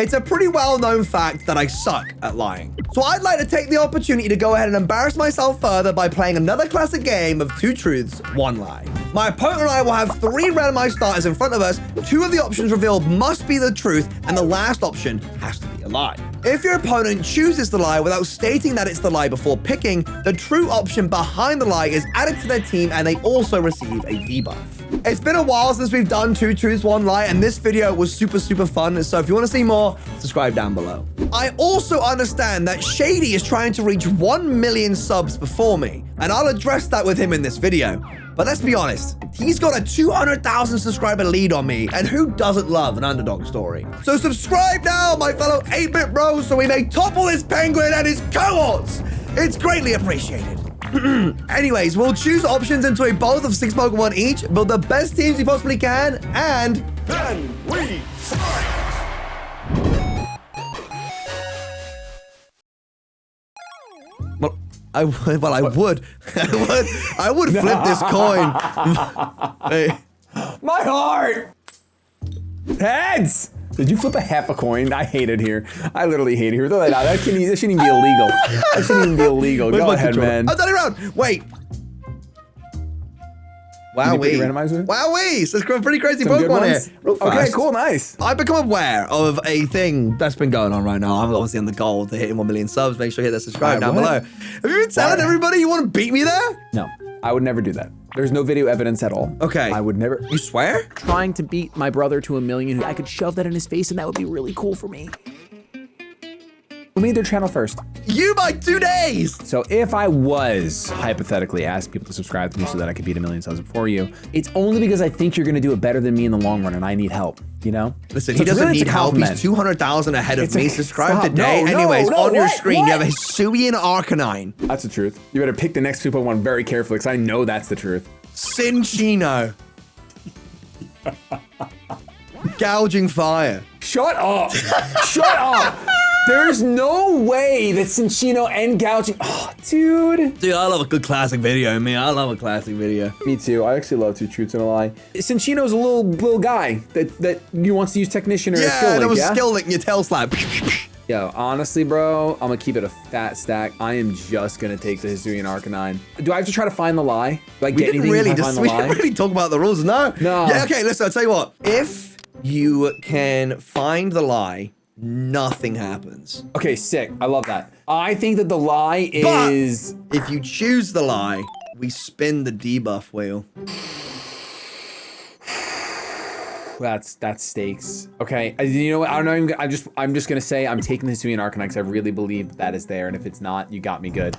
It's a pretty well-known fact that I suck at lying. So I'd like to take the opportunity to go ahead and embarrass myself further by playing another classic game of 2 truths, 1 lie. My opponent and I will have 3 randomized starters in front of us. 2 of the options revealed must be the truth, and the last option has to be a lie. If your opponent chooses the lie without stating that it's the lie before picking, the true option behind the lie is added to their team, and they also receive a debuff. It's been a while since we've done 2 truths, 1 lie, and this video was super fun. So if you want to see more, subscribe down below. I also understand that Shady is trying to reach 1 million subs before me, and I'll address that with him in this video. But let's be honest, he's got a 200,000 subscriber lead on me, and who doesn't love an underdog story? So subscribe now, my fellow 8-bit bros, so we may topple this penguin and his cohorts. It's greatly appreciated. Anyways, we'll choose options into a bowl of 6 Pokemon each, build the best teams we possibly can, and then we fight! Well, I would flip this coin. Hey. My heart! Heads! Did you flip a coin? I hate it here. I literally hate it here. Throw that out. That shouldn't even be illegal. That shouldn't even be illegal. Go ahead, man. I'm done around. Wait. Wowee. Wowee. So it's a pretty crazy Pokemon here. Okay, cool, nice. I've become aware of a thing that's been going on right now. I'm obviously on the goal to hitting 1 million subs. Make sure you hit that subscribe down below. Have you been telling everybody you want to beat me there? No, I would never do that. There's no video evidence at all. Okay. I would never. You swear? Trying to beat my brother to 1 million, I could shove that in his face and that would be really cool for me. Who made their channel first? You by 2 days! So if I was hypothetically asking people to subscribe to me so that I could beat 1 million subs before you, it's only because I think you're gonna do it better than me in the long run and I need help, you know? Listen, he doesn't need help. He's 200,000 ahead of me. Subscribe today. Anyways, on your screen, you have a Hisuian Arcanine. That's the truth. You better pick the next 2 Pokemon very carefully because I know that's the truth. Cinchino. Gouging Fire. Shut up. Shut up. There's no way that Cinchino and Gouging. Oh, dude. Dude, I love a good classic video, man. I love a classic video. Me too. I actually love 2 truths and a lie. Cinchino's a little guy that you wants to use Technician or a Skill Link, that was Skill Link in your tail slap. Yo, honestly, bro, I'm gonna keep it a fat stack. I am just gonna take the Hisuian Arcanine. Do I have to try to find the lie? Do I get anything if I find the lie? We didn't really talk about the rules, no. No. Yeah, okay, listen, I'll tell you what. If you can find the lie, nothing happens. Okay, sick. I love that. I think that the lie is... But if you choose the lie, we spin the debuff wheel. That's stakes. Okay, you know what? I don't know. I'm just gonna say I'm taking the Hisuian Arcanine because I really believe that is there, and if it's not, you got me good.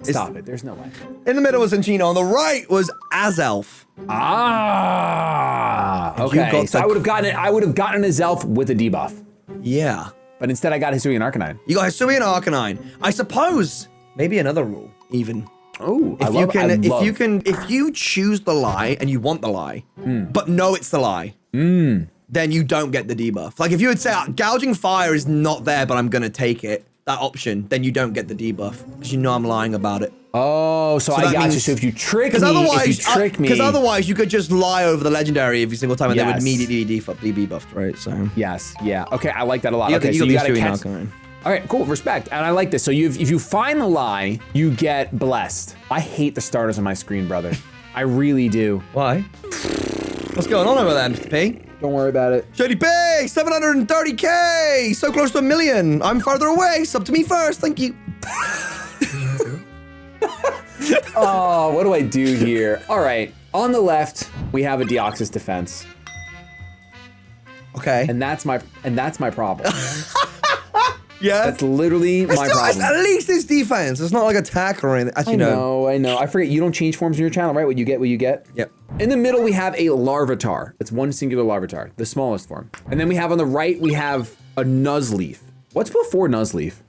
Stop it. There's no way. In the middle was Cinchino. On the right was Azelf. Ah. Okay. So I would have gotten a Azelf with a debuff. Yeah. But instead, I got Hisuian Arcanine. You got Hisuian Arcanine. I suppose maybe another rule even. Oh, if you choose the lie and you want the lie, but know it's the lie, then you don't get the debuff. Like if you would say Gouging Fire is not there, but I'm gonna take it, that option, then you don't get the debuff because you know I'm lying about it. Oh, so I got you. So if you trick me, because otherwise you could just lie over the legendary every single time and they would immediately be debuffed, right? So yes, yeah, okay, I like that a lot. Okay, so you gotta catch. All right, cool, respect, and I like this. So if you find the lie, you get blessed. I hate the starters on my screen, brother. I really do. Why? What's going on over there, Mr. P? Don't worry about it. Shady P, 730K, so close to 1 million. I'm farther away, sub to me first, thank you. Oh, what do I do here? All right, on the left, we have a Deoxys defense. Okay. And that's my problem. Yeah. That's literally my problem. At least it's defense. It's not like attack or anything. Actually, I know. I forget, you don't change forms in your channel, right? What you get? Yep. In the middle, we have a Larvitar. That's one singular Larvitar, the smallest form. And then we have on the right, we have a Nuzleaf. What's before Nuzleaf?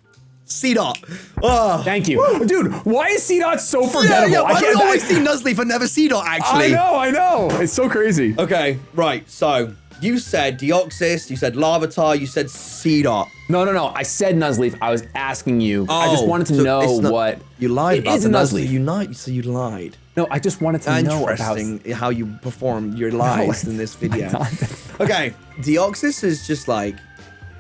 C-Dot. Oh. Thank you. Dude, why is C-Dot so forgettable? Yeah, why do we always see Nuzleaf and never C-Dot, actually? I know. It's so crazy. Okay, right, so you said Deoxys, you said Larvitar, you said C-Dot. No. I said Nuzleaf. I was asking you. I just wanted to know what. You lied about the Nuzleaf. So you lied. No, I just wanted to know about how you perform your lies in this video. Okay, Deoxys is just like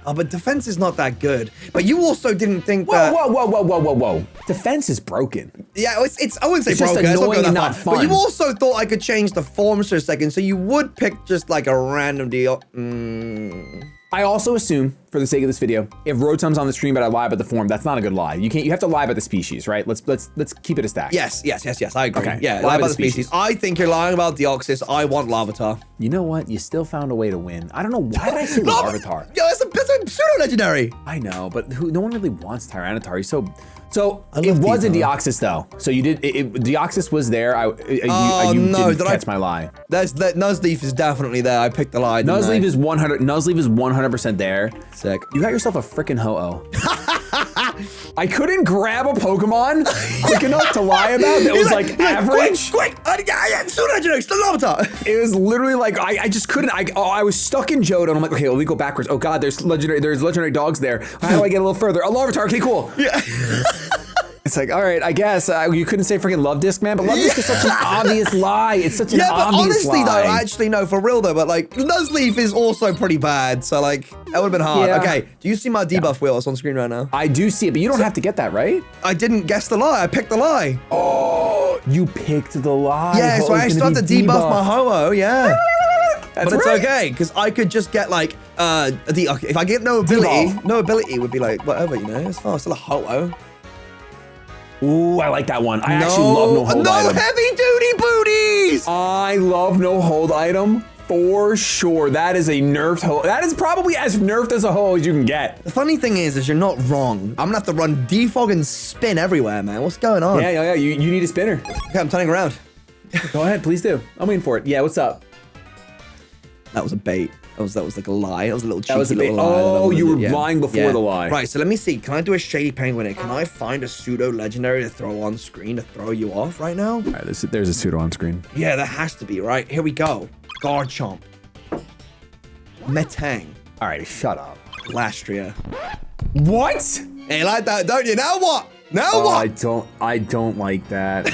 Oh, but defense is not that good. But you also didn't think that... Whoa. Defense is broken. Yeah, it's I wouldn't say It's just broken. annoying It's and not not fun. But fun. you also thought I could change the forms for a second, so you would pick just like a random deal. I also assume, for the sake of this video, if Rotom's on the stream but I lie about the form, that's not a good lie. You have to lie about the species, right? Let's keep it a stack. Yes, I agree. Okay, Yeah, lie about the species. I think you're lying about Deoxys. I want Larvitar. You know what? You still found a way to win. I don't know why did I say Larvitar. Yo, it's a pseudo-legendary. I know, but no one really wants Tyranitar. He's so I it love was a Devo. Deoxys though. So you did Deoxys was there. You no, didn't catch my lie. Nuzleaf is definitely there. I picked the lie. Nuzleaf is 100% there. Sick. You got yourself a freaking Ho-Oh. I couldn't grab a Pokemon quick enough to lie about that was like average. Quick! Pseudo-legendary, still Larvitar. It was literally like I just couldn't. I was stuck in Johto, and I'm like, okay, well, let me go backwards. Oh God, there's legendary dogs there. How do I get a little further? A Larvitar. Okay, cool. Yeah. It's like, all right, I guess you couldn't say freaking Love Disc, man, but Love Disc is such an obvious lie. It's such an obvious lie. Yeah, but honestly, though, actually, no, for real, though, but like, Nuzleaf is also pretty bad, so like, that would have been hard. Yeah. Okay, do you see my debuff wheel? It's on screen right now. I do see it, but you don't have to get that, right? I didn't guess the lie. I picked the lie. Oh, you picked the lie. Yeah, so I still have to debuff my Ho-Oh, yeah. That's but it's right. okay, because I could just get like, if I get no ability, Debuff. no ability would be like, whatever, you know, it's fine, still a Ho-Oh. Ooh, I like that one. I actually love no hold item. No heavy duty booties! I love no hold item for sure. That is a nerfed Ho. That is probably as nerfed as a Ho as you can get. The funny thing is you're not wrong. I'm gonna have to run defog and spin everywhere, man. What's going on? Yeah. You need a spinner. Okay, I'm turning around. Go ahead, please do. I'm waiting for it. Yeah, what's up? That was a bait. That was like a lie. That was a little cheeky That was a bait. little lie. Oh, you were lying before the lie. Right, so let me see. Can I do a Shady Penguin here? Can I find a pseudo-legendary to throw on screen to throw you off right now? All right, there's a pseudo on screen. Yeah, there has to be, right? Here we go. Garchomp. Metang. All right, shut up. Lastria. What? Hey, you like that, don't you? Now what? Now what? I don't like that.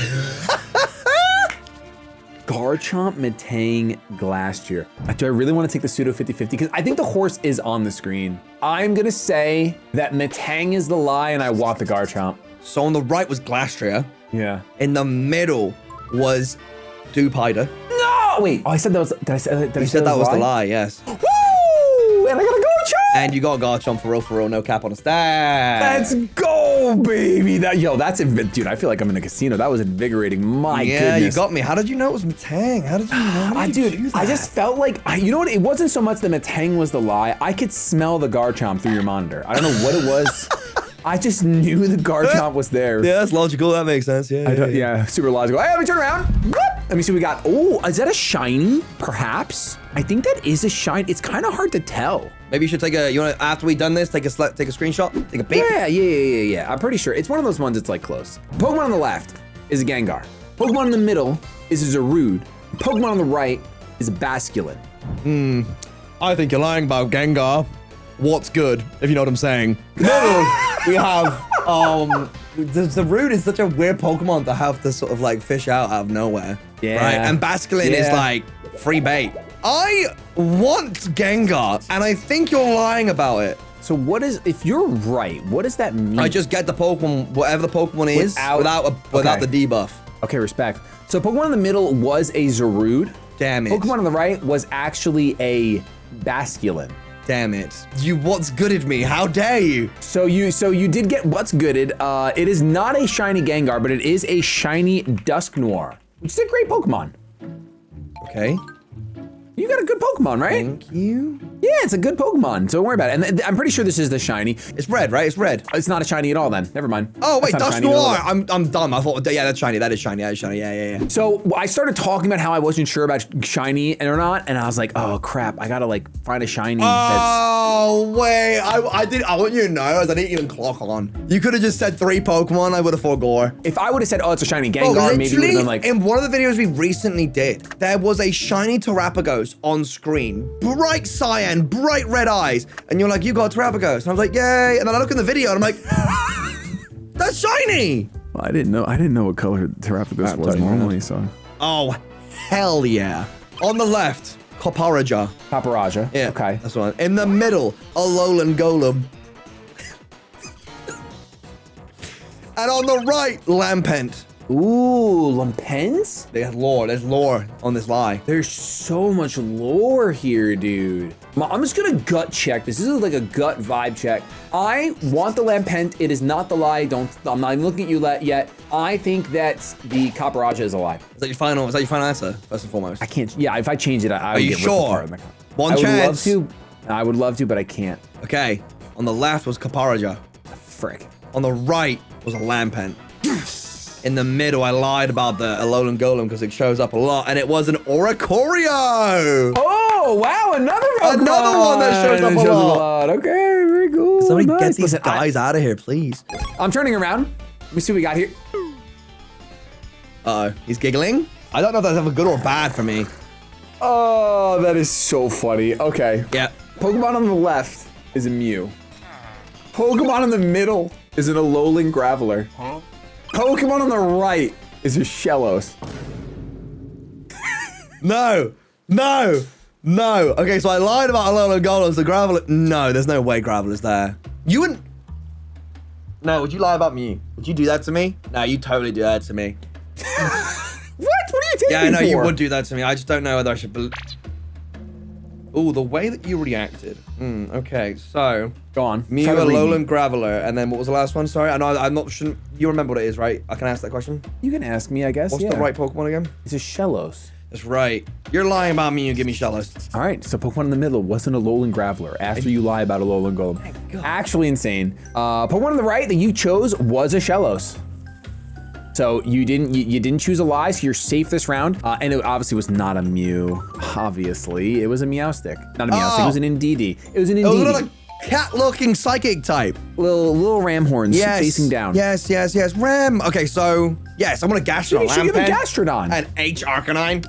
Garchomp, Metang, Glastrier. Do I really want to take the pseudo 50-50? Because I think the horse is on the screen. I'm gonna say that Metang is the lie and I want the Garchomp. So on the right was Glastria. Yeah. In the middle was Dewpider. No! Wait, I said that was, did I say that was the lie, yes. Woo! And I got a Garchomp! And you got Garchomp for real, no cap on the stack. Let's go, baby! That's dude, I feel like I'm in a casino. That was invigorating, my goodness. Yeah, you got me. How did you know it was Metang? How did you know? Dude, I just felt like, you know what? It wasn't so much the Metang was the lie. I could smell the Garchomp through your monitor. I don't know what it was. I just knew the Garchomp was there. Yeah, that's logical. That makes sense. Yeah, super logical. Hey, let me turn around. Let me see what we got. Oh, is that a shiny? Perhaps. I think that is a shiny. It's kind of hard to tell. Maybe you should take a, after we done this, take a screenshot, take a peek. Yeah. I'm pretty sure. It's one of those ones that's like close. Pokemon on the left is a Gengar. Pokemon in the middle is a Zarude. Pokemon on the right is a Basculin. I think you're lying about Gengar. What's good, if you know what I'm saying. Middle, we have, the Zarude is such a weird Pokemon to have to sort of like fish out of nowhere. Yeah. Right? And Basculin is like free bait. I want Gengar, and I think you're lying about it. So what is, if you're right, what does that mean? I just get the Pokemon, whatever the Pokemon is, without the debuff. Okay, respect. So Pokemon in the middle was a Zarude. Damn it. Pokemon on the right was actually a Basculin. Damn it. You what's gooded me. How dare you? So you did get what's gooded. It is not a shiny Gengar, but it is a shiny Dusknoir, which is a great Pokemon. Okay. You got a good Pokemon, right? Thank you. Yeah, it's a good Pokemon, so don't worry about it. And I'm pretty sure this is the shiny. It's red, right? It's red. It's not a shiny at all then. Never mind. Oh, wait, That's not a shiny Dusknoir. at all. I'm dumb. I thought, yeah, that's shiny. That is shiny. That is shiny. Yeah. So I started talking about how I wasn't sure about shiny or not, and I was like, oh crap, I gotta like find a shiny Oh, wait. I want you to know, as I didn't even clock on. You could have just said 3 Pokemon. I would have forgot. If I would have said, oh, it's a shiny Gengar, maybe it would have been like. In one of the videos we recently did, there was a shiny Terrapagos on screen. Bright cyan, bright red eyes. And you're like, you got Terrapagos. And I was like, yay. And then I look in the video and I'm like, that's shiny. Well, I didn't know what color Terrapagos was normally, so. Oh, hell yeah. On the left, Coparaja. Paparaja. Yeah, Okay. that's one. In the middle, a Alolan Golem. And on the right, Lampent. Ooh, Lampens? There's lore on this lie. There's so much lore here, dude. I'm just gonna gut check this. This is like a gut vibe check. I want the Lampent. It is not the lie. I'm not even looking at you yet. I think that the Coparaja is a lie. Is that your final answer, first and foremost? I can't, yeah, if I change it, I would you get ripped sure? apart. One I would chance. love to. I would love to, but I can't. Okay, on the left was Coparaja. Frick. On the right was a Lampent. In the middle, I lied about the Alolan Golem because it shows up a lot, and it was an Oricorio. Oh, wow, another one that shows up a lot. Okay, very cool. Somebody Nice. get these Listen, guys out of here, please. I'm turning around. Let me see what we got here. Uh-oh, he's giggling. I don't know if that's ever good or bad for me. Oh, that is so funny. Okay. Yeah. Pokemon on the left is a Mew. Pokemon in the middle is an Alolan Graveler. Huh? Pokemon on the right is a Shellos. No. Okay, so I lied about Alolan Golems, the Graveler. No, there's no way Graveler's there. You wouldn't. No, would you lie about me? Would you do that to me? No, you totally do that to me. What? What are you taking Yeah, I know for? you would do that to me. I just don't know whether I should believe. Oh, the way that you reacted. Okay, so. Go on. Mew, Try to read me. Alolan Graveler, and then what was the last one? Sorry, I know I'm not. Shouldn't you remember what it is, right? I can ask that question. You can ask me, I guess. What's yeah. the right Pokemon again? It's a Shellos. That's right. You're lying about me. You give me Shellos. All right, so Pokemon in the middle wasn't a Alolan Graveler after you lie about a Alolan Golem. Actually insane. Pokemon on the right that you chose was a Shellos. So you didn't choose a lie, so you're safe this round. And it obviously was not a Mew. Obviously, it was a Meowstic. Not a Meowstic, it was an Indeedee. It was an It was Indeedee. another cat-looking psychic type. Little ram horns facing down. Yes. Ram. Okay, so yes, I'm gonna Gastrodon. You should give a Gastrodon. And H Arcanine.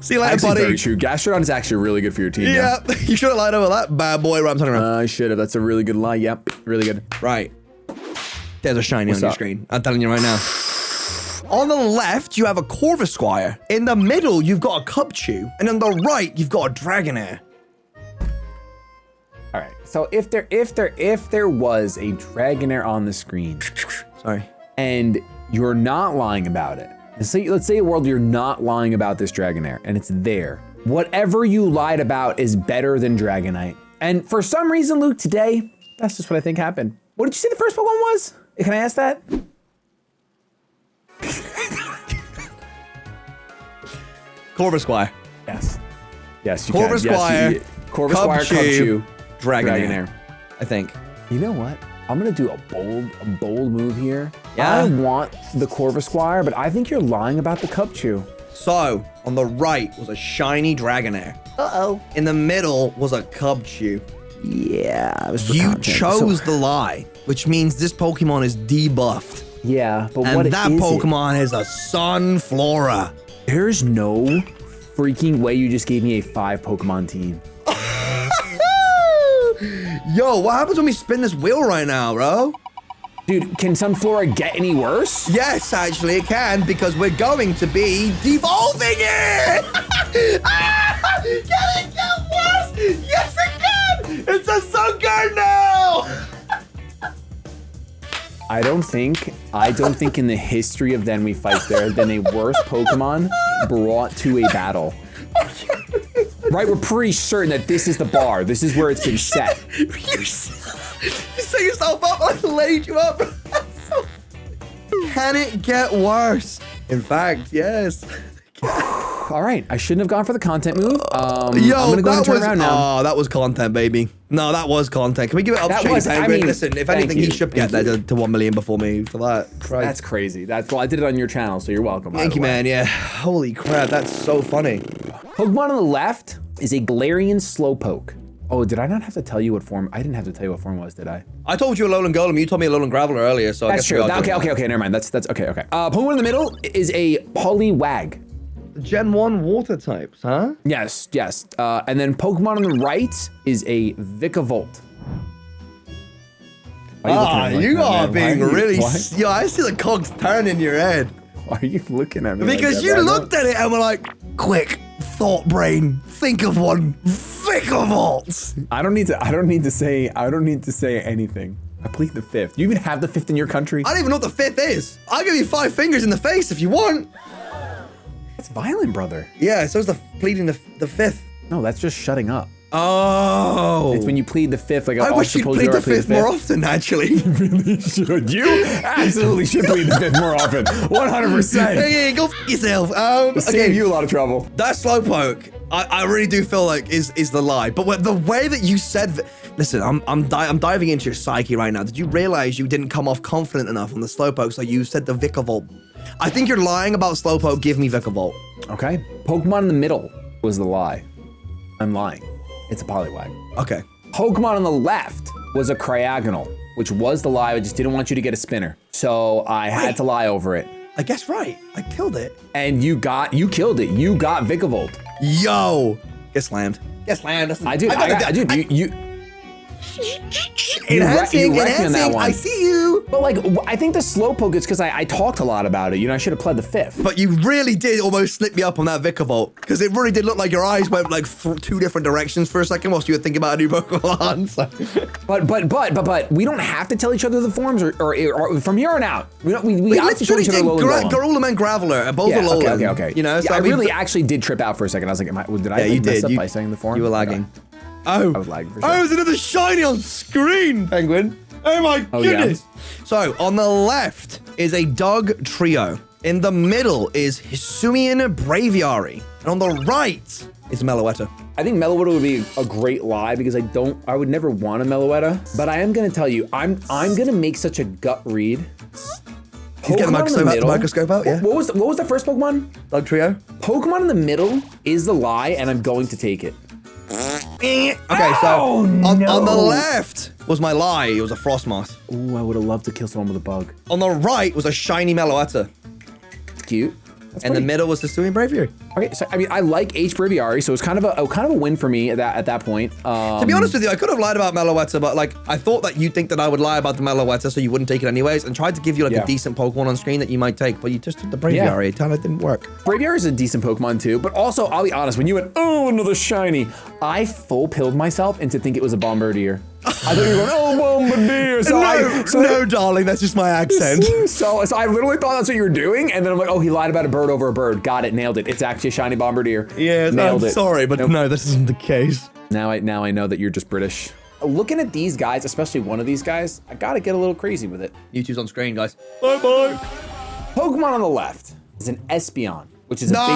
See you later, Actually, buddy. very true. Gastrodon is actually really good for your team. Yeah, you should have lied over that bad boy. I'm turning around. I should have. That's a really good lie. Yep, really good. Right. There's a shiny on your up? screen. I'm telling you right now. On the left, you have a Corvisquire. In the middle, you've got a Cubchoo. And on the right, you've got a Dragonair. All right. So if there was a Dragonair on the screen, Sorry. and you're not lying about it. Let's say a world you're not lying about this Dragonair, and it's there. Whatever you lied about is better than Dragonite. And for some reason, Luke, today, that's just what I think happened. What did you say the first Pokemon was? Can I ask that? Corvisquire. Yes. Yes, you Corvisquire. can. Yes, Corvisquire, Cubchoo, Dragonair. I think. You know what? I'm gonna do a bold move here. Yeah? I want the Corvisquire, but I think you're lying about the Cubchoo. So, on the right was a shiny Dragonair. Uh-oh. In the middle was a Cubchoo. Yeah, it was for You content. chose the lie, which means this Pokemon is debuffed. Yeah, but And what that is Pokemon is a Sunflora. There's no freaking way you just gave me a 5 Pokemon team. Yo, what happens when we spin this wheel right now, bro? Dude, can Sunflora get any worse? Yes, actually it can, because we're going to be devolving it! Can it get worse? Yes, it can! It's a Sunkern now! I don't think in the history of Then We Fight there has been a worse Pokemon brought to a battle. Right, we're pretty certain that this is the bar. This is where it's been set. You set yourself up, I laid you up. Can it get worse? In fact, yes. All right, I shouldn't have gone for the content move. Yo, I'm gonna go and turn around now. Oh, that was content, baby. No, that was content. Can we give it up to Shady Penguin? Listen, if anything, he should get that to 1 million before me for that. Christ. That's crazy. Well, I did it on your channel, so you're welcome. Thank you, man. Yeah. Holy crap, that's so funny. Pokemon on the left is a Galarian Slowpoke. Oh, did I not have to tell you what form? I didn't have to tell you what form it was, did I? I told you a Alolan Golem. You told me a Alolan Graveler earlier, so That's I true. guess Okay, never mind. That's okay. Pokemon in the middle is a Poliwag. Gen 1 water types, huh? Yes. And then Pokemon on the right is a Vikavolt. You are being really... Yo, I see the cogs turn in your head. Why are you looking at me Because like that, you Randall? looked at it and were like, quick, thought, brain. Think of one. Vikavolt. I don't need to say anything. I plead the fifth. You even have the fifth in your country? I don't even know what the fifth is. I'll give you 5 fingers in the face if you want. It's violent, brother. Yeah, so is the pleading the fifth. No, that's just shutting up. Oh. It's when you plead the fifth. Like I wish you'd plead the fifth more often, actually. You really should. You absolutely should plead the fifth more often. 100%. Hey, go f yourself. Save you a lot of trouble. That slowpoke, I really do feel like is the lie. But the way that you said, listen, I'm diving into your psyche right now. Did you realize you didn't come off confident enough on the slowpoke, so you said the Vikavolt? I think you're lying about slowpoke. Give me Vikavolt. Okay. Pokemon in the middle was the lie. I'm lying. It's a Poliwag. Okay. Pokemon on the left was a Cryogonal, which was the lie. I just didn't want you to get a spinner. So I had to lie over it. I guess right. I killed it. And you killed it. You got Vikavolt. Yo. Get slammed. Get slammed. You Enhancing, you wrecked me on that one. I see you. But like, I think the Slowpoke is because I talked a lot about it. You know, I should have pled the fifth. But you really did almost slip me up on that Vikavolt, because it really did look like your eyes went like 2 different directions for a second whilst you were thinking about a new Pokemon. So. But we don't have to tell each other the forms, or from here on out. We have to tell each other Garulum and Graveler, both are Alolan. Okay. You know, so I really actually did trip out for a second. I was like, did I mess up by saying the form? You were lagging. Oh, I was lagging for sure. Oh, there's another shiny on screen, Penguin. Oh my goodness. Yeah. So on the left is a dog trio. In the middle is Hisuian Braviary. And on the right is Meloetta. I think Meloetta would be a great lie because I would never want a Meloetta. But I am gonna tell you, I'm gonna make such a gut read. He's getting the microscope out, yeah. What was the first Pokemon? Dog trio. Pokemon in the middle is the lie, and I'm going to take it. Okay, so on the left was my lie. It was a Frostmoth. Ooh, I would have loved to kill someone with a bug. On the right was a shiny Meloetta. Cute. And the middle was the Hisuian Braviary. Okay, so I mean, I like H Braviary, so it's kind of a win for me at that point. To be honest with you, I could have lied about Meloetta, but like I thought that you'd think that I would lie about the Meloetta, so you wouldn't take it anyways, and tried to give you like a decent Pokemon on screen that you might take, but you just took the Braviary. It didn't work. Braviary is a decent Pokemon too, but also I'll be honest, when you went, oh, another shiny, I full pilled myself into think it was a Bombardier. I thought you were going, oh, Bombardier. No, darling, that's just my accent. So I literally thought that's what you were doing, and then I'm like, oh, he lied about a bird over a bird. Got it, nailed it. It's actually a shiny Bombardier. Yeah, nailed it. Sorry, but no, this isn't the case. Now I know that you're just British. Looking at these guys, especially one of these guys, I gotta get a little crazy with it. YouTube's on screen, guys. Bye-bye. Pokemon on the left is an Espeon, which is a big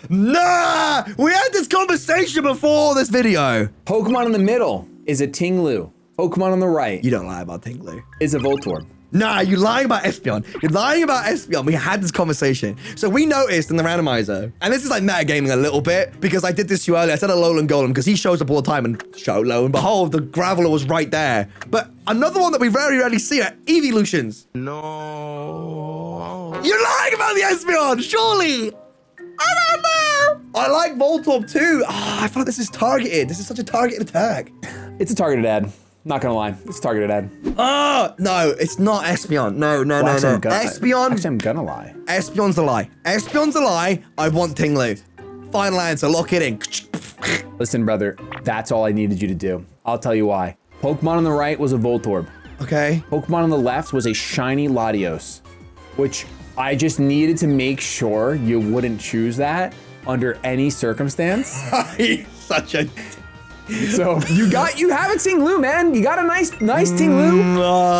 deal. Nah! We had this conversation before this video. Pokemon in the middle is a Tinglu. Pokemon on the right. You don't lie about Tinglu. Is a Voltorb. Nah, you're lying about Espeon. You're lying about Espeon. We had this conversation. So we noticed in the randomizer, and this is like metagaming a little bit, because I did this to you earlier. I said Alolan Golem, because he shows up all the time, and lo and behold, the Graveler was right there. But another one that we very rarely see are Evolutions. No. You're lying about the Espeon, surely. I don't know. I like Voltorb too. Oh, I feel like this is targeted. This is such a targeted attack. It's a targeted ad. Not gonna lie, it's a targeted ad. Oh, no, it's not Espeon. No. Espeon. Actually, I'm gonna lie. Espeon's the lie. Espeon's the lie. I want Tinglu. Final answer, lock it in. Listen, brother, that's all I needed you to do. I'll tell you why. Pokemon on the right was a Voltorb. Okay. Pokemon on the left was a shiny Latios, which I just needed to make sure you wouldn't choose that under any circumstance. Such a... So you have a Tinglu, man. You got a nice Tinglu.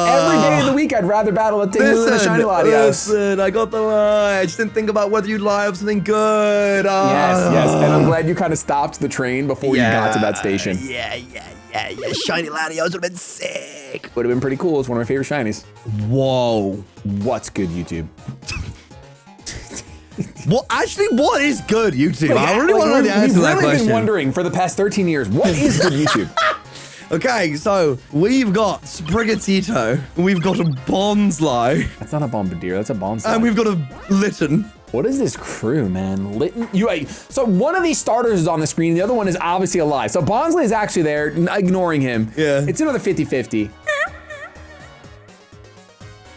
Every day of the week, I'd rather battle a Tinglu than a shiny Latios. Listen, I got the lie. I just didn't think about whether you'd lie of something good. Yes. And I'm glad you kind of stopped the train before you got to that station. Yeah. Shiny Latios would have been sick. Would have been pretty cool. It's one of my favorite shinies. Whoa. What's good, YouTube? Well, actually, what is good, YouTube? I really want to know the answer to that question. We've really been wondering for the past 13 years, what is good YouTube? Okay, so we've got Sprigatito, we've got a Bonsly. That's not a Bombardier, that's a Bonsly. And we've got a Litten. What is this crew, man? Litten? So one of these starters is on the screen, the other one is obviously alive. So Bonsly is actually there, ignoring him. Yeah. It's another 50-50.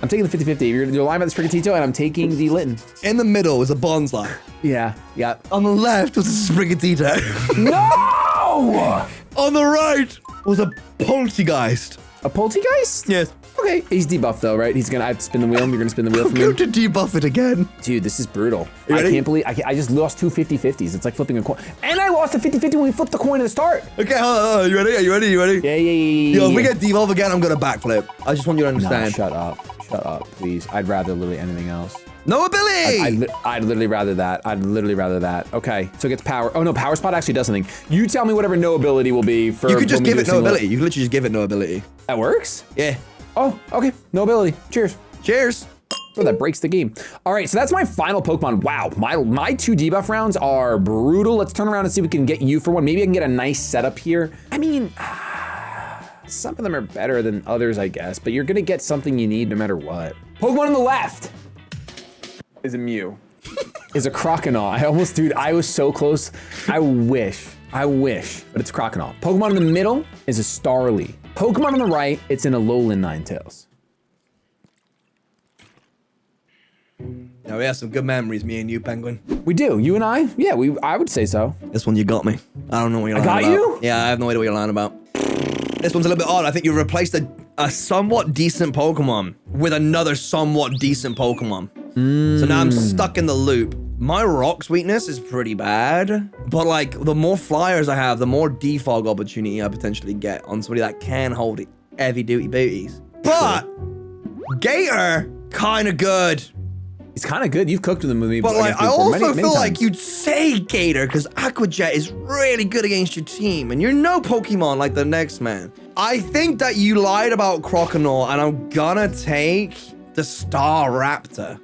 I'm taking the 50-50. You're lying about the Sprigatito, and I'm taking the Litten. In the middle was a bonsai. Yeah. On the left was a Sprigatito. No! On the right was a Poltergeist. A Poltergeist? Yes. Okay. He's debuffed though, right? I have to spin the wheel. You're gonna spin the wheel for I'm going me. to debuff it again. Dude, this is brutal. You I ready? can't believe I just lost two 50-50s. It's like flipping a coin. And I lost a 50-50 when we flipped the coin at the start. Okay, hold on. Are you ready? Are you ready? You ready? Yeah. Yo, if we get devolve again, I'm gonna backflip. I just want you to Nah, understand. shut up, please. I'd rather literally anything else. No ability! I'd literally rather that. Okay, so it gets power. Oh no, power spot actually does something. You tell me whatever no ability will be for. You could just when we give do it a no single- ability. You can literally just give it no ability. That works? Yeah. Oh, okay. No ability. Cheers. Cheers. Oh, that breaks the game. All right, so that's my final Pokemon. Wow, my 2 debuff rounds are brutal. Let's turn around and see if we can get you for one. Maybe I can get a nice setup here. I mean, some of them are better than others, I guess, but you're gonna get something you need no matter what. Pokemon on the left is a Mew. Is a Croconaw. Dude, I was so close. I wish, but it's Croconaw. Pokemon in the middle is a Starly. Pokemon on the right, it's an Alolan Ninetales. Now we have some good memories, me and you, Penguin. We do, you and I? Yeah, I would say so. This one you got me. I don't know what you're lying about. got you? Yeah, I have no idea what you're lying about. This one's a little bit odd. I think you replaced a somewhat decent Pokemon with another somewhat decent Pokemon. So now I'm stuck in the loop. My Rock's weakness is pretty bad, but like the more flyers I have, the more defog opportunity I potentially get on somebody that can hold heavy duty booties. But Gator, kind of good. He's kind of good. You've cooked with him with me. But like, I before, also many feel like times. you'd say Gator because Aqua Jet is really good against your team, and you're no Pokemon like the next man. I think that you lied about Croconaw, and I'm gonna take the Star Raptor.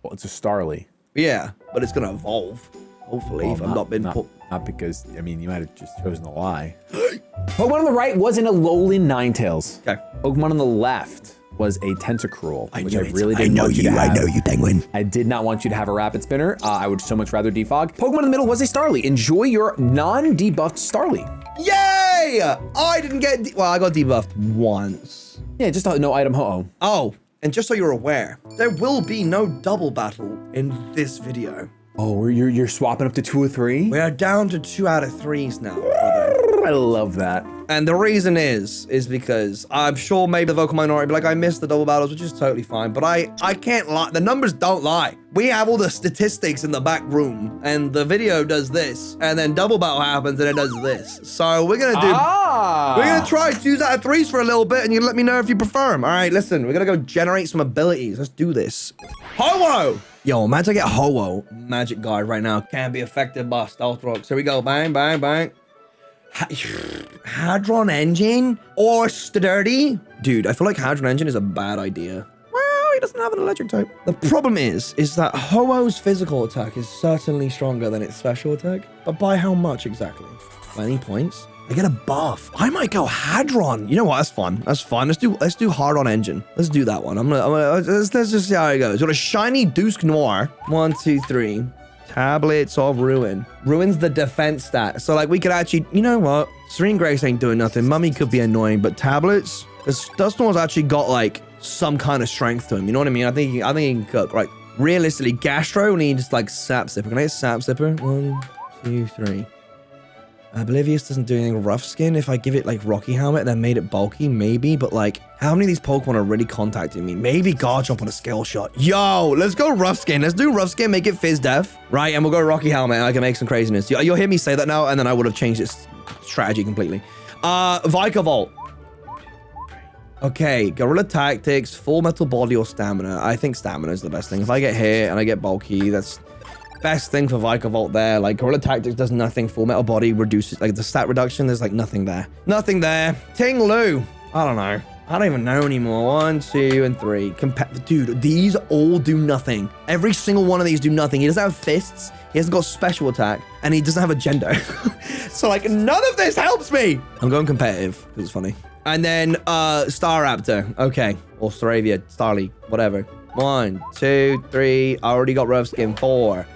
Well, it's a Starly. Yeah, but it's gonna evolve. Hopefully, if I've not been put. Not because, I mean, you might have just chosen to lie. Pokemon on the right was an Alolan Ninetales. Okay. Pokemon on the left was a Tentacruel, which I really I didn't know want you you. to I have. know you, Penguin. I did not want you to have a Rapid Spinner. I would so much rather defog. Pokemon in the middle was a Starly. Enjoy your non-debuffed Starly. Yay! I didn't get. Well, I got debuffed once. Yeah, just a no item ho-oh. Oh, and just so you're aware, there will be no double battle in this video. Oh, you're swapping up to 2 or 3? We are down to 2 out of 3s now, brother. I love that. And the reason is because I'm sure maybe the vocal minority be like, I missed the double battles, which is totally fine, but I can't lie. The numbers don't lie. We have all the statistics in the back room, and the video does this, and then double battle happens, and it does this. So we're gonna do, we're gonna try 2s out of 3s for a little bit, and you let me know if you prefer them. All right, listen, we're gonna go generate some abilities. Let's do this. Ho-Oh! Yo, imagine I get Ho-Oh, Magic Guard right now. Can't be affected by Stealth Rocks. Here we go, bang, bang, bang. Hadron Engine or Sturdy? Dude, I feel like Hadron Engine is a bad idea. Well, he doesn't have an electric type. The problem is that Ho-Oh's physical attack is certainly stronger than its special attack. But by how much exactly? 20 points? I get a buff. I might go Hadron. You know what? That's fun. That's fun. Let's do Hard-On Engine. Let's do that one. Let's just see how it goes. Got a shiny Dusk Noir. 1, 2, 3. Tablets of Ruin. Ruin's the defense stat. So like we could actually, you know what? Serene Grace ain't doing nothing. Mummy could be annoying, but tablets, Dusk Noir's actually got like some kind of strength to him. You know what I mean? I think he can cook. Right. Realistically, Gastro needs like Sap Sipper. Can I get Sap Sipper? 1, 2, 3. Oblivious doesn't do anything. Rough Skin, if I give it like Rocky Helmet and then made it bulky, maybe, but like, how many of these Pokemon are really contacting me? Maybe Guard Jump on a Scale Shot. Yo, let's go Rough Skin. Let's do Rough Skin, make it Fizz Def, right? And we'll go Rocky Helmet and I can make some craziness. You'll hear me say that now, and then I would have changed its strategy completely. Vikavolt. Okay, Guerrilla Tactics, Full Metal Body or Stamina. I think Stamina is the best thing. If I get hit and I get bulky, that's best thing for Vikavolt there. Like, Guerrilla Tactics does nothing. Full Metal Body reduces, like, the stat reduction, there's, like, nothing there. Nothing there. Ting Lu. I don't know. I don't even know anymore. 1, 2, and 3. Dude, these all do nothing. Every single one of these do nothing. He doesn't have fists. He hasn't got special attack. And he doesn't have a gender. So, like, none of this helps me. I'm going competitive, because it's funny. And then, Staraptor. Okay. Or Staravia, Starly, whatever. 1, 2, 3. I already got Rough Skin. 4.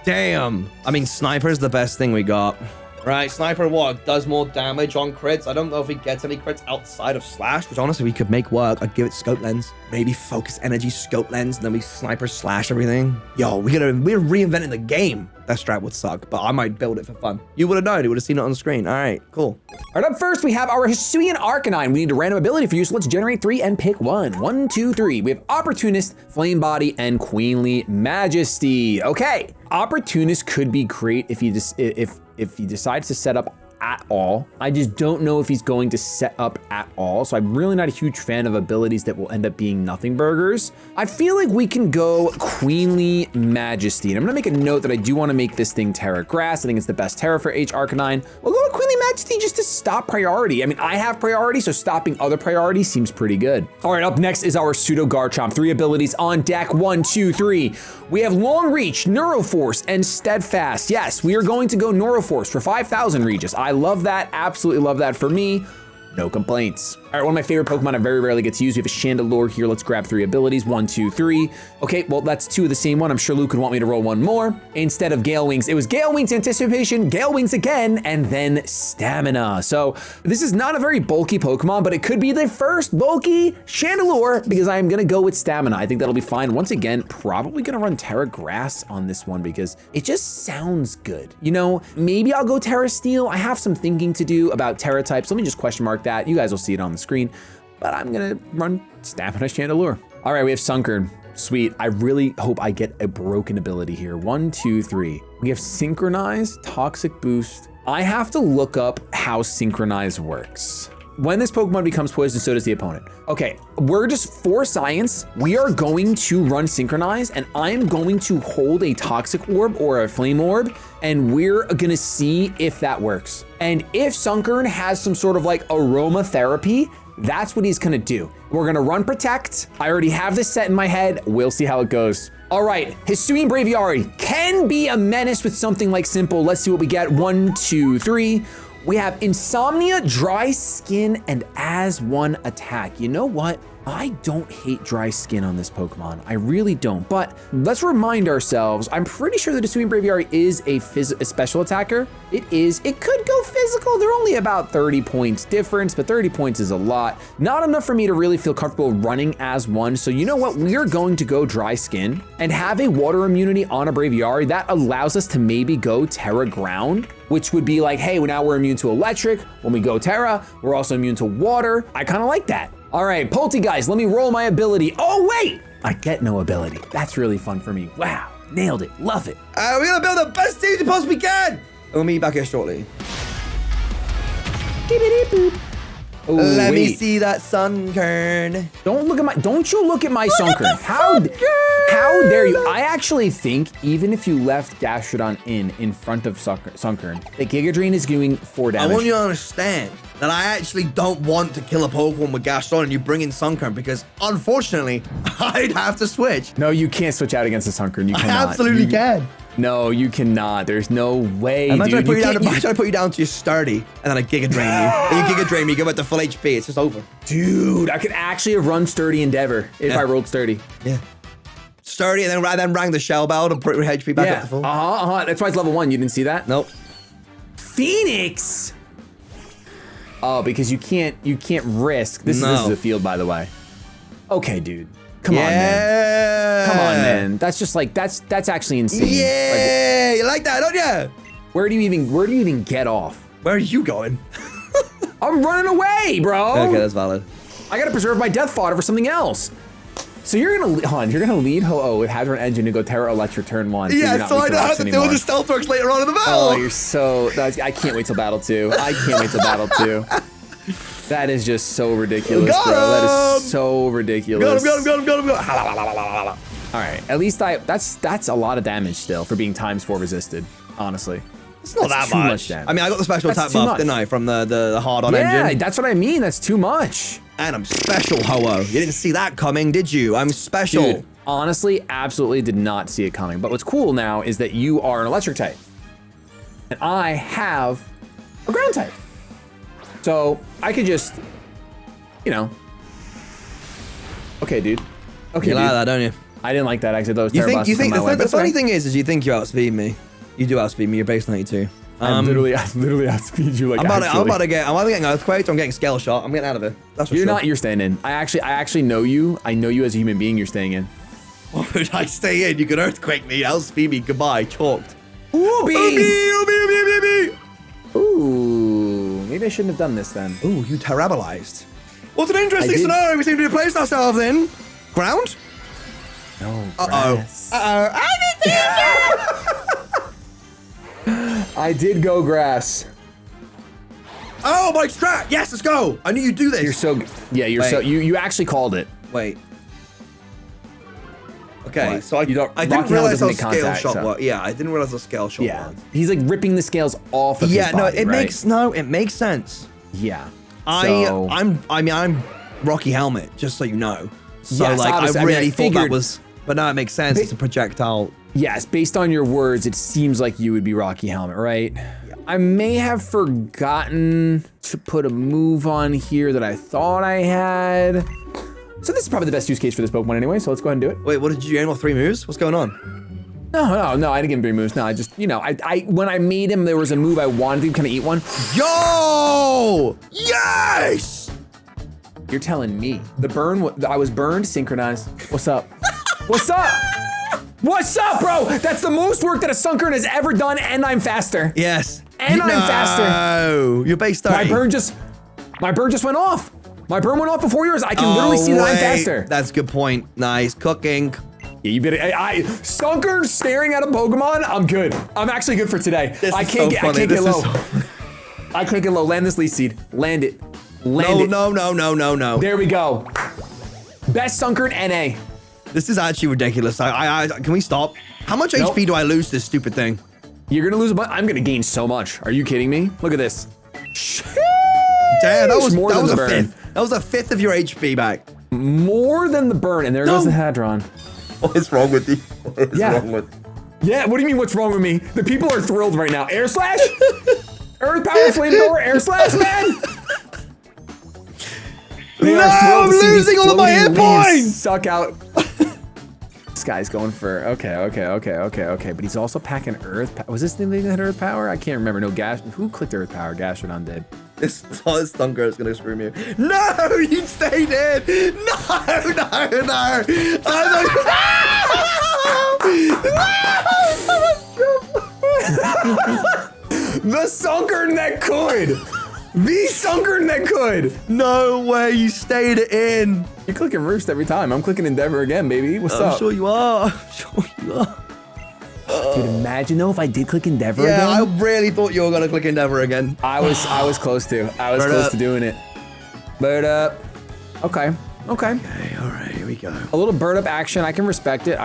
Damn. I mean, Sniper is the best thing we got. Right, Sniper what? Does more damage on crits. I don't know if he gets any crits outside of Slash, which honestly we could make work. I'd give it Scope Lens. Maybe Focus Energy, Scope Lens, and then we Sniper Slash everything. Yo, we're reinventing the game. That strat would suck, but I might build it for fun. You would have known. You would have seen it on the screen. All right, cool. All right, up first, we have our Hisuian Arcanine. We need a random ability for you, so let's generate 3 and pick one. 1, 2, 3. We have Opportunist, Flame Body, and Queenly Majesty. Okay, Opportunist could be great if he decides to set up at all. I just don't know if he's going to set up at all. So I'm really not a huge fan of abilities that will end up being nothing burgers. I feel like we can go Queenly Majesty. And I'm gonna make a note that I do wanna make this thing Terra Grass. I think it's the best Terra for H Arcanine. We'll go with Queenly Majesty just to stop priority. I mean, I have priority, so stopping other priority seems pretty good. All right, up next is our Pseudo Garchomp. 3 abilities on deck, 1, 2, 3. We have Long Reach, Neuroforce, and Steadfast. Yes, we are going to go Neuroforce for 5,000 Regis. I love that, absolutely love that for me. No complaints. All right, one of my favorite Pokemon I very rarely get to use. We have a Chandelure here. Let's grab 3 abilities. 1, 2, 3. Okay, well, that's 2 of the same one. I'm sure Luke would want me to roll 1 more. Instead of Gale Wings, it was Gale Wings Anticipation, Gale Wings again, and then Stamina. So this is not a very bulky Pokemon, but it could be the first bulky Chandelure because I am gonna go with Stamina. I think that'll be fine. Once again, probably gonna run Terra Grass on this one because it just sounds good. You know, maybe I'll go Terra Steel. I have some thinking to do about Terra types. Let me just question mark that. You guys will see it on the screen, but I'm gonna run Stamina Chandelure. All right, we have Sunkern. Sweet. I really hope I get a broken ability here. 1, 2, 3. We have Synchronize, Toxic Boost. I have to look up how Synchronize works. When this Pokemon becomes poisoned, so does the opponent. Okay, we're just for science. We are going to run Synchronize, and I'm going to hold a Toxic Orb or a Flame Orb, and we're gonna see if that works. And if Sunkern has some sort of like aromatherapy, that's what he's gonna do. We're gonna run Protect. I already have this set in my head. We'll see how it goes. All right, Hisuian Braviary can be a menace with something like Simple. Let's see what we get. 1, 2, 3. We have Insomnia, Dry Skin, and as one attack. You know what? I don't hate Dry Skin on this Pokemon. I really don't, but let's remind ourselves, I'm pretty sure that Hisuian Braviary is a special attacker. It is. It could go physical. They're only about 30 points difference, but 30 points is a lot. Not enough for me to really feel comfortable running as one. So you know what? We're going to go Dry Skin and have a water immunity on a Braviary. That allows us to maybe go Terra Ground, which would be like, hey, now we're immune to electric. When we go Terra, we're also immune to water. I kind of like that. All right, Poltegeist, let me roll my ability. Oh, wait, I get no ability. That's really fun for me. Wow, nailed it, love it. We're gonna build the best team we possibly can. We'll meet you back here shortly. Oh, Let me see that Sunkern. Don't you look at my Sunkern. How dare you? I actually think even if you left Gastrodon in front of Sunkern, the Giga Drain is doing 4 damage. I want you to understand that I actually don't want to kill a Pokemon with Gastrodon and you bring in Sunkern because unfortunately, I'd have to switch. No, you can't switch out against a Sunkern. You cannot. I absolutely can. No, you cannot. There's no way, Imagine dude. I put you down to your sturdy and then I Giga Drain you. And you Giga Drain me, you go back to full HP, it's just over. Dude, I could actually have run Sturdy Endeavor if I rolled Sturdy. Yeah. Sturdy and then rang the Shell Bell to put your HP back up to full. That's why it's level 1. You didn't see that? Nope. Phoenix! Oh, because you can't risk. This is a field, by the way. Okay, dude. Come on, man. Come on, man. That's just like that's actually insane. Yeah, you like that, don't you? Where do you even get off? Where are you going? I'm running away, bro. Okay, that's valid. I gotta preserve my death fodder for something else. So you're gonna lead Ho-Oh with Hadron Engine to go Terra Electric turn 1. Yeah, so I know how to deal with the Stealth Works later on in the battle. Oh, you're so. I can't wait till battle 2. I can't wait till battle 2. That is just so ridiculous, bro. That is so ridiculous. Got him. All right, at least that's a lot of damage still for being ×4 resisted, honestly. It's not that much damage. I mean, I got the special attack buff, didn't I, from the hard-on engine? Yeah, that's what I mean. That's too much. And I'm special, Ho-Oh. You didn't see that coming, did you? I'm special. Dude, honestly, absolutely did not see it coming. But what's cool now is that you are an electric type. And I have a ground type. So I could just, you know. Okay, dude. Okay, you like that, don't you? I didn't like that. Actually, that was terrible. The funny thing is you think you outspeed me. You do outspeed me. You're base 92. I literally outspeed you like I'm either getting earthquaked or I'm getting scale shot. I'm getting out of it. That's for You're sure. not. You're staying in. I actually know you. I know you as a human being. You're staying in. Why would I stay in? You can earthquake me. Outspeed me. Goodbye. Chalked. Ooh, Ooh, Ooh, maybe I shouldn't have done this then. Ooh, you terrabolized. What's an interesting scenario we seem to have placed ourselves in? Ground? No. Uh-oh. I did go grass. Oh, my strat. Yes, let's go. I knew you'd do this. You're so. Yeah, you're Wait. so. You actually called it. Wait. Okay, What? so I didn't Rocky realize doesn't how make scale contact, shot so- was. Yeah, I didn't realize how scale shot Yeah. was. He's like ripping the scales off of his body, it right? makes sense. Yeah. I'm Rocky Helmet, just so you know. So Yes, like obviously. I I mean, I really thought that figured- was, but now it makes sense. It's a projectile. Yes, based on your words, it seems like you would be Rocky Helmet, right? I may have forgotten to put a move on here that I thought I had. So this is probably the best use case for this Pokemon anyway, so let's go ahead and do it. Wait, what did you aim for? 3 moves? What's going on? No, I didn't give him 3 moves. No, I just, when I made him, there was a move I wanted him to kind of eat one. Yo! Yes! You're telling me. I was burned, synchronized. What's up? What's up? What's up, bro? That's the most work that a Sunkern has ever done, and I'm faster. Yes. And I'm faster. No, you're base 30. My burn just went off. My burn went off before yours. I can literally see that I'm faster. That's a good point. Nice. Cooking. Yeah, you better. Sunkern staring at a Pokemon. I'm good. I'm actually good for today. I can't get low. I can't get low. Land this lead seed. Land it. Land it. No. There we go. Best Sunkern NA. This is actually ridiculous. Can we stop? How much HP do I lose to this stupid thing? You're gonna lose a bunch. I'm gonna gain so much. Are you kidding me? Look at this. Damn, that was more than the a burn. fifth. That was a fifth of your HP back. More than the burn, and there goes the Hadron. What is wrong with you? What is wrong with? Yeah, what do you mean what's wrong with me? The people are thrilled right now. Air Slash? Earth Power Flamethrower Air Slash, man? No, I'm losing all of my hit points! Suck out. This guy's going for, okay. But he's also packing Earth. Was this thing that had Earth Power? I can't remember. No, who clicked Earth Power? Gastrodon did. This Stunker is gonna screw me. No, you stayed in. No. The Sunkern that could. The Sunkern that could. No way, you stayed in. You're clicking Roost every time. I'm clicking Endeavor again, baby. What's up? I'm sure you are. Dude, imagine though if I did click Endeavor Yeah, I again. really thought you were gonna click Endeavor again. I was close to. I was close to doing it. Bird up. Okay. Okay, all right, here we go. A little bird up action. I can respect it.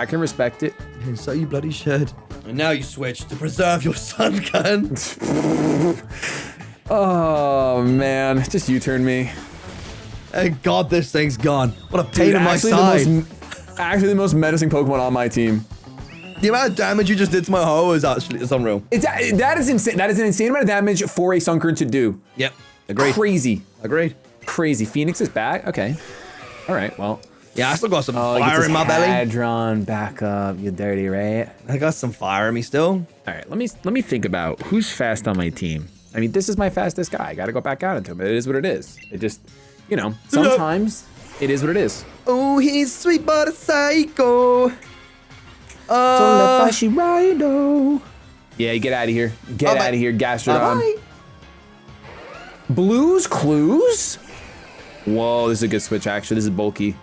And so you bloody should. And now you switch to preserve your sun gun. Oh man, just U-turn me. Thank God this thing's gone. What a pain in my side. Actually, the most menacing Pokemon on my team. The amount of damage you just did to my hoe is unreal. That is insane. That is an insane amount of damage for a Sunkern to do. Yep. Agreed. Crazy. Agreed. Crazy. Phoenix is back. Okay. All right. Well. Yeah, I still got some fire in my belly. Hadron back up. You dirty rat. I got some fire in me still. All right. Let me think about who's fast on my team. I mean, this is my fastest guy. I got to go back out into him. It is what it is. It just, sometimes it is what it is. Oh, he's sweet but a psycho. Yeah, get out of here. Get out of here, Gastrodon. Blues Clues? Whoa, this is a good switch, actually. This is bulky.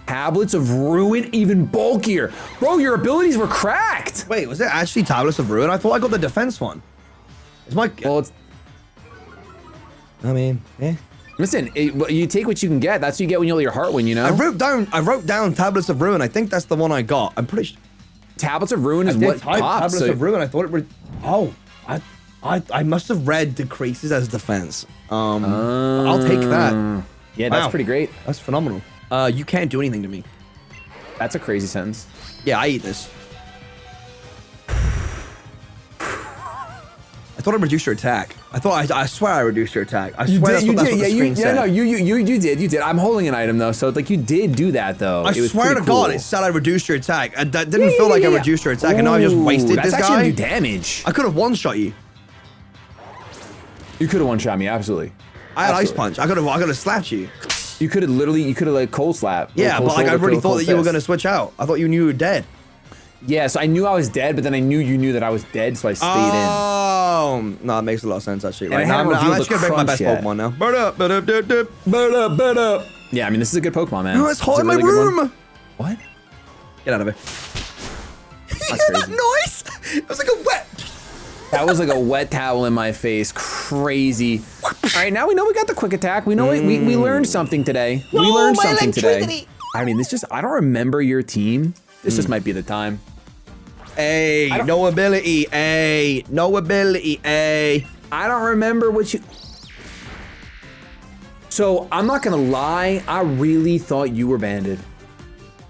Tablets of Ruin, even bulkier. Bro, your abilities were cracked. Wait, was it actually Tablets of Ruin? I thought I got the defense one. It's my... Well, it's... I mean, yeah. Listen, you take what you can get. That's what you get when you let your heart win, you know? I wrote down Tablets of Ruin. I think that's the one I got. I'm pretty sure. Tablets of Ruin is what pops. Tablets of Ruin. I thought it would... Oh, I must have read decreases as defense. I'll take that. Yeah, that's pretty great. That's phenomenal. You can't do anything to me. That's a crazy sentence. Yeah, I eat this. I thought I reduced your attack. I swear I reduced your attack. I swear that's what the screen said. No, you did. I'm holding an item though, so like you did do that though. I swear to God, it said I reduced your attack. That didn't feel like I reduced your attack, and now I just wasted this guy. That's actually do damage. I could have one-shot you. You could have one-shot me, absolutely. I had ice punch. I could have slapped you. You could have like cold slap. Yeah, but like I really thought that you were gonna switch out. I thought you knew you were dead. Yeah, so I knew I was dead, but then I knew you knew that I was dead, so I stayed in. Oh, no, it makes a lot of sense actually. Right now, I'm actually gonna break my best Pokemon now. Bird up, bird up, bird up, bird up, bird up. Yeah, I mean, this is a good Pokemon, man. No, it's hot in my room. What? Get out of here. That's You hear crazy. that noise? It was like a wet. That was like a wet towel in my face. Crazy. All right, now we know we got the quick attack. We know we learned something today. We learned something today. I mean, I don't remember your team. This just might be the time. Hey, no ability, hey, no ability, hey. I don't remember what you... So, I'm not gonna lie, I really thought you were banded.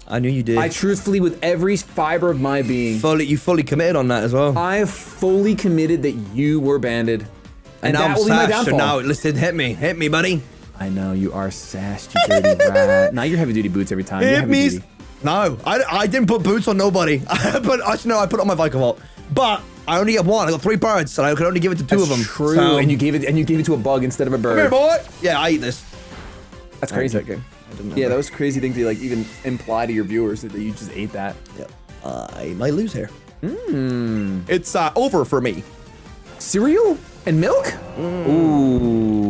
I knew you did. I truthfully, with every fiber of my being... You fully committed on that as well. I fully committed that you were banded. And now that will be my downfall. So now, listen, hit me, buddy. I know, you are sassed, you dirty rat. Now you're heavy duty boots every time. Hit me. No, I didn't put boots on nobody. But actually, no, I put it on my Vikavolt. But I only have one. I got 3 birds, so I could only give it to 2 of them. True. So, And you gave it to a bug instead of a bird. Come here, boy. Yeah, I eat this. That's crazy. Yeah, that was a crazy thing to like even imply to your viewers that you just ate that. Yep. I might lose here. It's over for me. Cereal and milk? Ooh.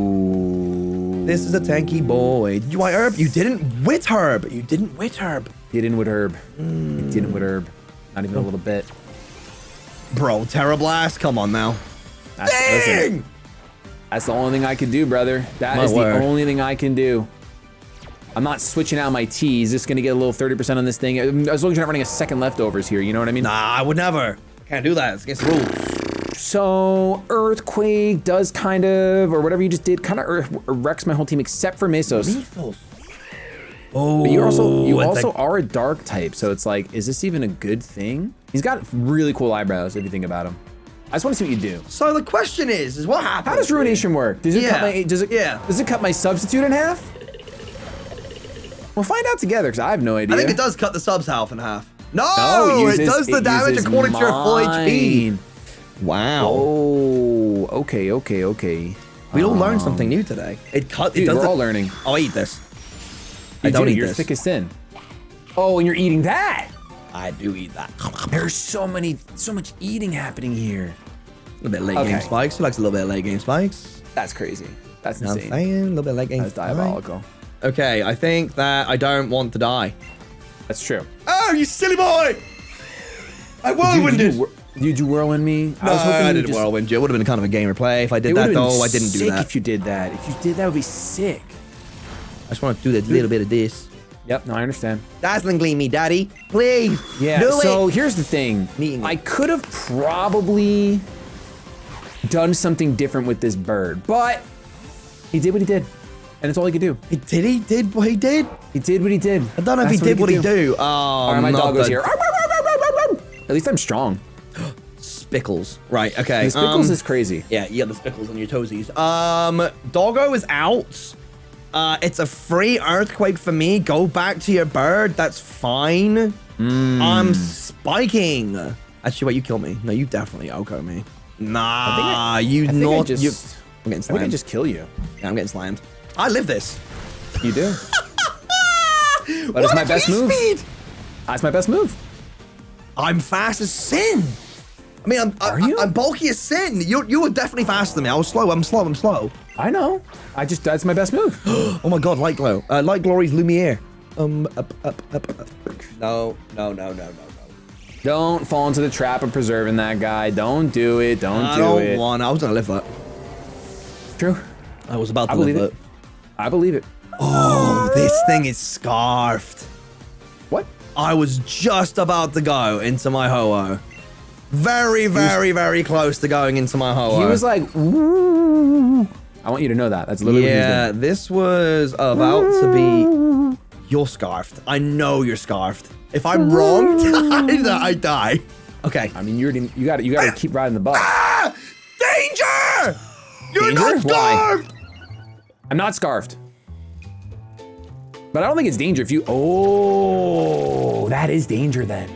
This is a tanky boy. Did you white herb? You didn't wit herb. You didn't wit herb. You didn't with herb. You didn't with herb. Not even a little bit. Bro, Terra Blast. Come on now. Dang! That's the only thing I can do, brother. That is the only thing I can do. I'm not switching out my T's. Just gonna get a little 30% on this thing. As long as you're not running a second leftovers here, you know what I mean? Nah, I would never. Can't do that. It's against the rules. So Earthquake does kind of, or whatever you just did, kind of wrecks my whole team except for Mesos. Oh, but you also are a dark type, so it's like, is this even a good thing? He's got really cool eyebrows if you think about him. I just want to see what you do. So the question is what happens? How does Ruination work? Does it cut my does it cut my substitute in half? We'll find out together because I have no idea. I think it does cut the sub's health in half. No, it does the damage according to your full HP. Wow. Oh, okay. We all learned something new today. We're all learning. I'll eat this. I don't eat this. You're thick as thin. Oh, and you're eating that. I do eat that. There's so much eating happening here. A little bit of late game spikes. Who likes a little bit of late game spikes? That's crazy. That's insane. A little bit of late game That's diabolical. Okay, I think that I don't want to die. That's true. Oh, you silly boy! I whirlwinded. Did you whirlwind me? No, I didn't whirlwind you. It would have been kind of a gamer play if I did that, though. I didn't do that. If you did that. If you did that, it would be sick. I just want to do a little bit of this. Yep, no, I understand. Dazzling gleam me, daddy. Please. Yeah, so here's the thing. I could have probably done something different with this bird, but he did what he did. And it's all he could do. He did what he did? He did what he did. I don't know if he did what he do. Oh, all right, my doggo's here. At least I'm strong. Spickles. Right, okay. The Spickles is crazy. Yeah, you got the Spickles on your toesies. Doggo is out. It's a free Earthquake for me. Go back to your bird. That's fine. I'm spiking. Actually, wait, you kill me. No, you definitely Oko me. Nah, you not. I'm getting slammed. I think I just kill you. Yeah, I'm getting slammed. I live this. You do. But it's my best move. That's my best move. I'm fast as sin. I mean, I'm bulky as sin. You were definitely faster than me. I was slow. I'm slow. I know. That's my best move. Oh my god, light glow. Light glory's Lumiere. Up. No. Don't fall into the trap of preserving that guy. Don't do it. Don't do it. I was gonna live that. True. I was about to live it. I believe it. Oh, this thing is scarfed. What? I was just about to go into my Ho-Oh. Very close to going into my Ho-Oh. He was like, ooh. I want you to know that. That's literally what he was doing. This was about to be... You're scarfed. I know you're scarfed. If I'm wrong, I die. Okay. I mean, you gotta keep riding the bus. Ah! Danger! You're not scarfed! I'm not scarfed. But I don't think it's danger if you... Oh, that is danger then.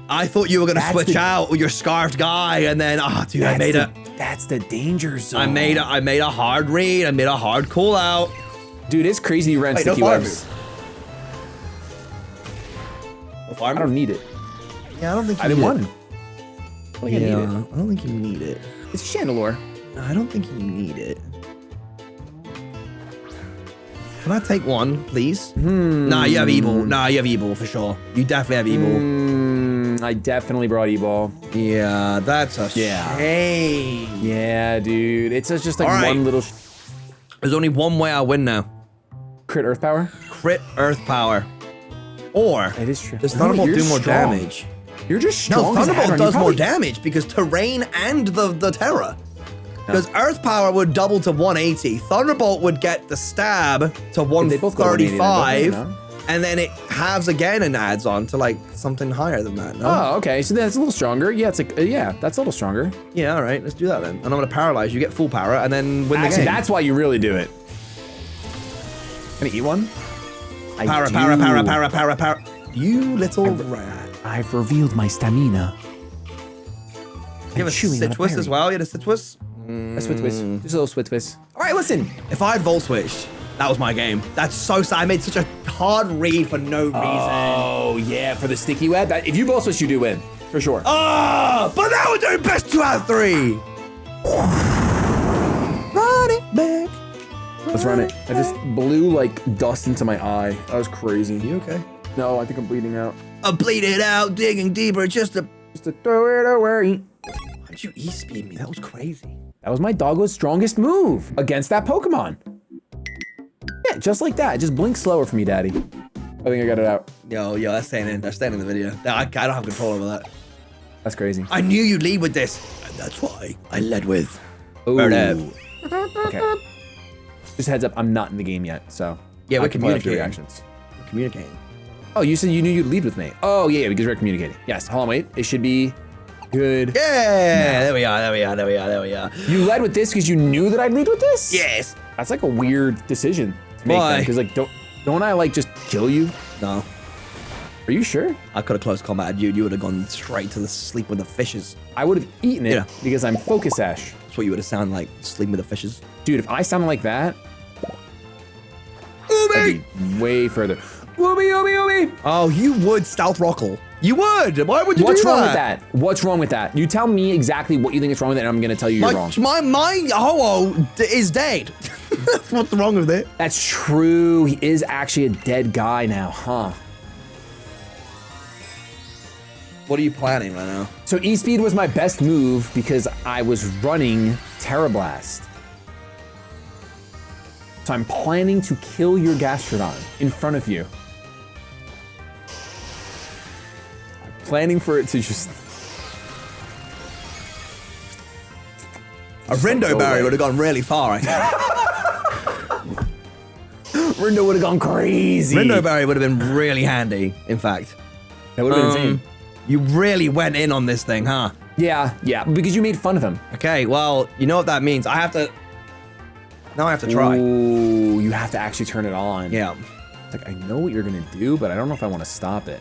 I thought you were going to switch out with your scarfed guy and then... Oh, dude, I made it. That's the danger zone. I made a hard read. I made a hard call out. Dude, it's crazy you ran sticky webs. I don't need it. Yeah, I don't think you I didn't need want it. it. I need it. I don't think you need it. It's a chandelure. No, I don't think you need it. Can I take one, please? Nah, you have E-ball. Nah, you have E-ball for sure. You definitely have E-ball. I definitely brought E-ball. Yeah, that's a shame. Yeah, dude. It's just like one little... There's only one way I win now. Crit earth power? Crit earth power. Or... It is true. Does Thunderbolt do more damage? You're just strong. No, Thunderbolt does more damage because terrain and the Terra. Because Earth Power would double to 180. Thunderbolt would get the stab to 135. And then it halves again and adds on to like something higher than that. No? Oh, okay. So that's a little stronger. Yeah, it's like, yeah, that's a little stronger. Yeah, all right. Let's do that then. And I'm going to paralyze you, get full power, and then win the game. That's why you really do it. Can I eat one? Para. You little rat. I've revealed my stamina. You have a Citrus as well? You had a Citrus? A Switch. Just a little Switch. All right, listen. If I had Volt Switched, that was my game. That's so sad. I made such a hard read for no reason. Oh, yeah, for the sticky web. If you Volt Switch, you do win. For sure. Oh, but now we're doing best 2 out of 3. Run it back. Let's run it. I just blew like dust into my eye. That was crazy. You okay? No, I think I'm bleeding out. I'm bleeding out, digging deeper just to throw it away. Why'd you E-speed me? That was crazy. That was my doggo's strongest move against that Pokemon. Yeah, just like that. Just blink slower for me, Daddy. I think I got it out. Yo, that's staying in. That's staying in the video. I don't have control over that. That's crazy. I knew you'd lead with this. And that's why I led with. Ooh. Okay. Just heads up, I'm not in the game yet, so. Yeah, we're communicating. Reactions. We're communicating. Oh, you said you knew you'd lead with me. Oh, yeah, because we're communicating. Yes, hold on, wait. It should be good. Yeah, there we are. You led with this because you knew that I'd lead with this? Yes. That's like a weird decision to make. Why? Because like, don't I like just kill you? No. Are you sure? I could have close combated you. You would have gone straight to the sleep with the fishes. I would have eaten it because I'm Focus Ash. That's what you would have sounded like, sleeping with the fishes. Dude, if I sounded like that, Ooby! I'd be way further. Ooby. Oh, you would stealth rockle. You would. Why would you do that? What's wrong with that? What's wrong with that? You tell me exactly what you think is wrong with it, and I'm gonna tell you you're wrong. My Ho-Oh is dead. What's wrong with it? That's true. He is actually a dead guy now, huh? What are you planning right now? So E-Speed was my best move because I was running Terra Blast. So I'm planning to kill your Gastrodon in front of you. I'm planning for it to just... A Rindo Berry would have gone really far, I think. Rindo would have gone crazy. Rindo Berry would have been really handy, in fact. That would have been insane. You really went in on this thing, huh? Yeah, because you made fun of him. Okay, well, you know what that means. I have to... Now I have to try. Ooh, you have to actually turn it on. Yeah. It's like, I know what you're gonna do, but I don't know if I want to stop it.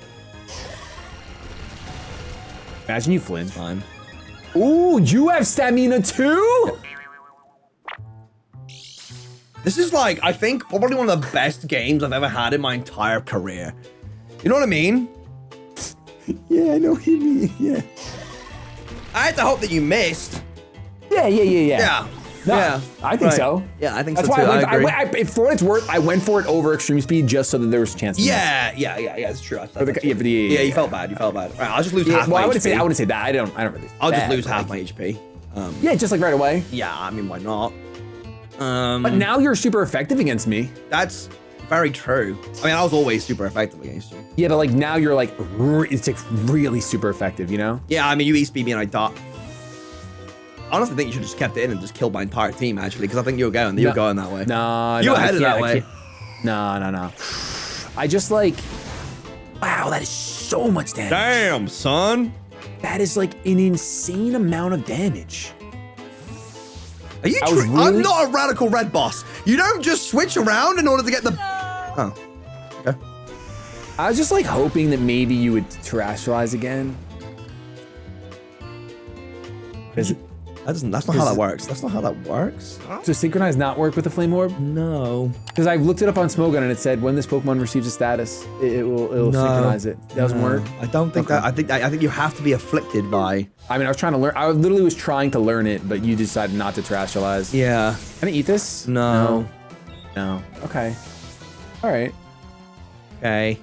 Imagine you flinch. Fine. Ooh, you have stamina too? This is like, I think, probably one of the best games I've ever had in my entire career. You know what I mean? Yeah, I know what you mean, yeah. I had to hope that you missed. Yeah. Yeah. No, yeah, I think so. Yeah, I think That's so why too. I agree. For what it's worth, I went for it over extreme speed just so that there was a chance. Yeah, it's true. Yeah, you felt bad. Right, I'll just lose half my I HP. wouldn't say that. I don't really. I'll just lose half my HP. Yeah, just like right away. Yeah, I mean, why not? But now you're super effective against me. That's very true. I mean, I was always super effective against you. Yeah, but like now you're like, it's like really super effective, you know? Yeah, I mean, you E-speed me and I thought. I honestly think you should have just kept it in and just killed my entire team, actually, because I think you were going that way. No, you were headed that way. No. I just like, wow, that is so much damage. Damn, son. That is like an insane amount of damage. Are you true? Really... I'm not a radical red boss. You don't just switch around in order to get the... Oh, okay. I was just like hoping that maybe you would terrestrialize again. That's not how that works. That's not how that works. Does synchronize not work with the flame orb? No. Because I looked it up on Smogon and it said when this Pokemon receives a status, it'll synchronize it. It doesn't work. I don't think that. I think you have to be afflicted by. I mean, I was trying to learn. I literally was trying to learn it, but you decided not to terrestrialize. Yeah. Can I eat this? No. No. Okay. All right. Okay.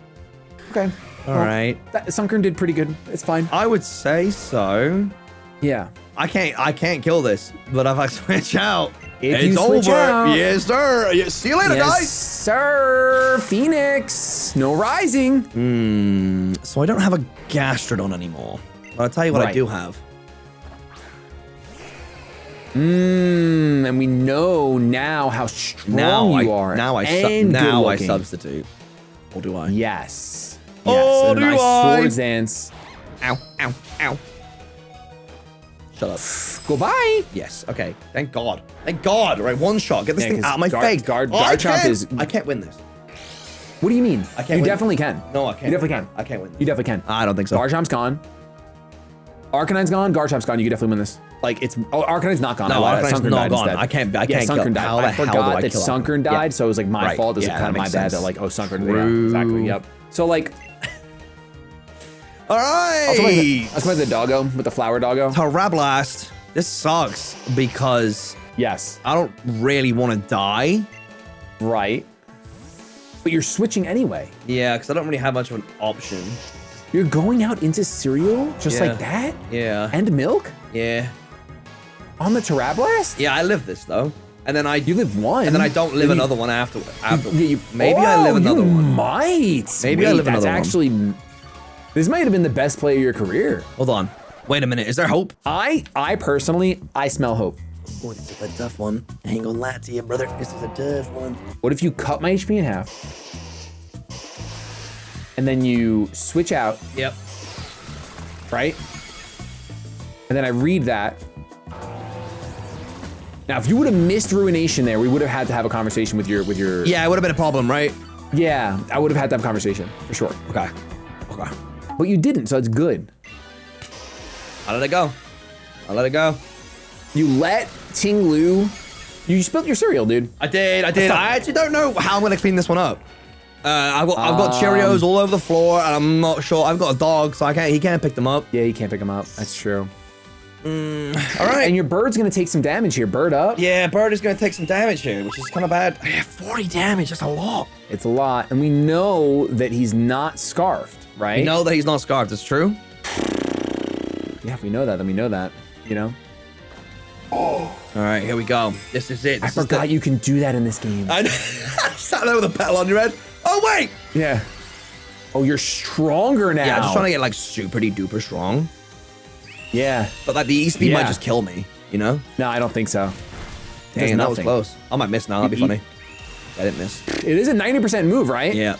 Okay. All right. Sunkern did pretty good. It's fine. I would say so. Yeah. I can't kill this, but if I switch out, If it's you switch over. out. Yes, sir. Yeah, see you later, Yes, guys. sir. Phoenix. No rising. So I don't have a Gastrodon anymore. But I'll tell you what I Right. do have. And we know now how strong you are. Now I good-looking. substitute. Or do I? Yes. Oh, yes. And a do nice I? swords dance. Ow, ow, ow. Shut up. Goodbye. Yes. Okay. Thank God. Thank God. All right, one shot. Get this Yeah, thing 'cause out of my face. I can't win this. What do you mean? I can't You win. definitely can. No, I can't. You definitely can. I can't win this. You definitely can. I don't think so. Garchomp's gone. Arcanine's gone. Garchomp's gone. You can definitely win this. Like it's. Oh, Arcanine's not gone. No, I lied. Arcanine's Sunkern not died gone. instead. I can't Yeah, kill. Sunkern died. How the I hell do forgot I that kill him? Sunkern died, Yeah. so it was like my Right. fault. It was Yeah, kind of that my makes bad sense. that like Sunkern. True. Yeah, exactly. Yep. So like. All right. Let's play the doggo with the flower doggo. Terrablast. This sucks because Yes. I don't really want to die. Right. But you're switching anyway. Yeah, because I don't really have much of an option. You're going out into cereal just Yeah. like that? Yeah. And milk? Yeah. On the Terrablast? Yeah, I live this though. And then You live one. And then I don't live Maybe- another one after. Yeah, Maybe I live another you one. might. Maybe I live that's another one. actually. This might have been the best play of your career. Hold on. Wait a minute. Is there hope? I personally, I smell hope. Oh, this is a tough one. I ain't gonna lie to you, brother. This is a tough one. What if you cut my HP in half, and then you switch out, Yep. right? And then I read that. Now, if you would have missed Ruination there, we would have had to have a conversation with your. Yeah, it would have been a problem, right? Yeah, I would have had to have a conversation for sure. Okay. Okay. But you didn't, so it's good. I'll let it go. I'll let it go. You let Ting Lu. You spilled your cereal, dude. I did. I actually don't know how I'm gonna clean this one up. I've got Cheerios all over the floor, and I'm not sure. I've got a dog, so he can't pick them up. Yeah, you can't pick them up. That's true. All right. And your bird's gonna take some damage here. Bird up. Yeah, Bird is gonna take some damage here, which is kind of bad. Yeah, 40 damage. That's a lot. It's a lot, and we know that he's not scarfed, right? You know that he's not scarfed. It's true. Yeah, if we know that, then we know that. You know. All right, here we go. This is it. I forgot you can do that in this game. I sat there with a petal on your head. Oh wait. Yeah. Oh, you're stronger now. Yeah, I'm just trying to get like super duper strong. Yeah. But like the E-speed might Yeah. just kill me, you know? No, I don't think so. Dang, that was nothing. close. I might miss now. That'd be funny. I didn't miss. It is a 90% move, right? Yeah.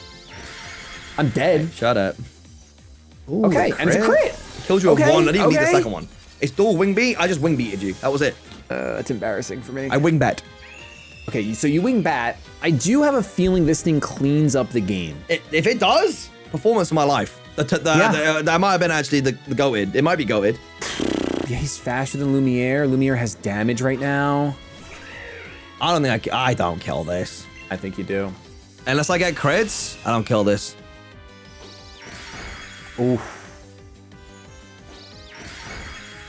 I'm dead. Shut up. Ooh, Okay, and it's a crit. Killed you with one. I didn't even need the okay. second one. It's dual wing beat. I just wing beated you. That was it. That's embarrassing for me. I wing bet. Okay, so you wing bat. I do have a feeling this thing cleans up the game. If it does, performance of my life. That might have been actually the goated. It might be goated. Yeah, he's faster than Lumiere. Lumiere has damage right now. I don't think I don't kill this. I think you do. Unless I get crits, I don't kill this. Oof.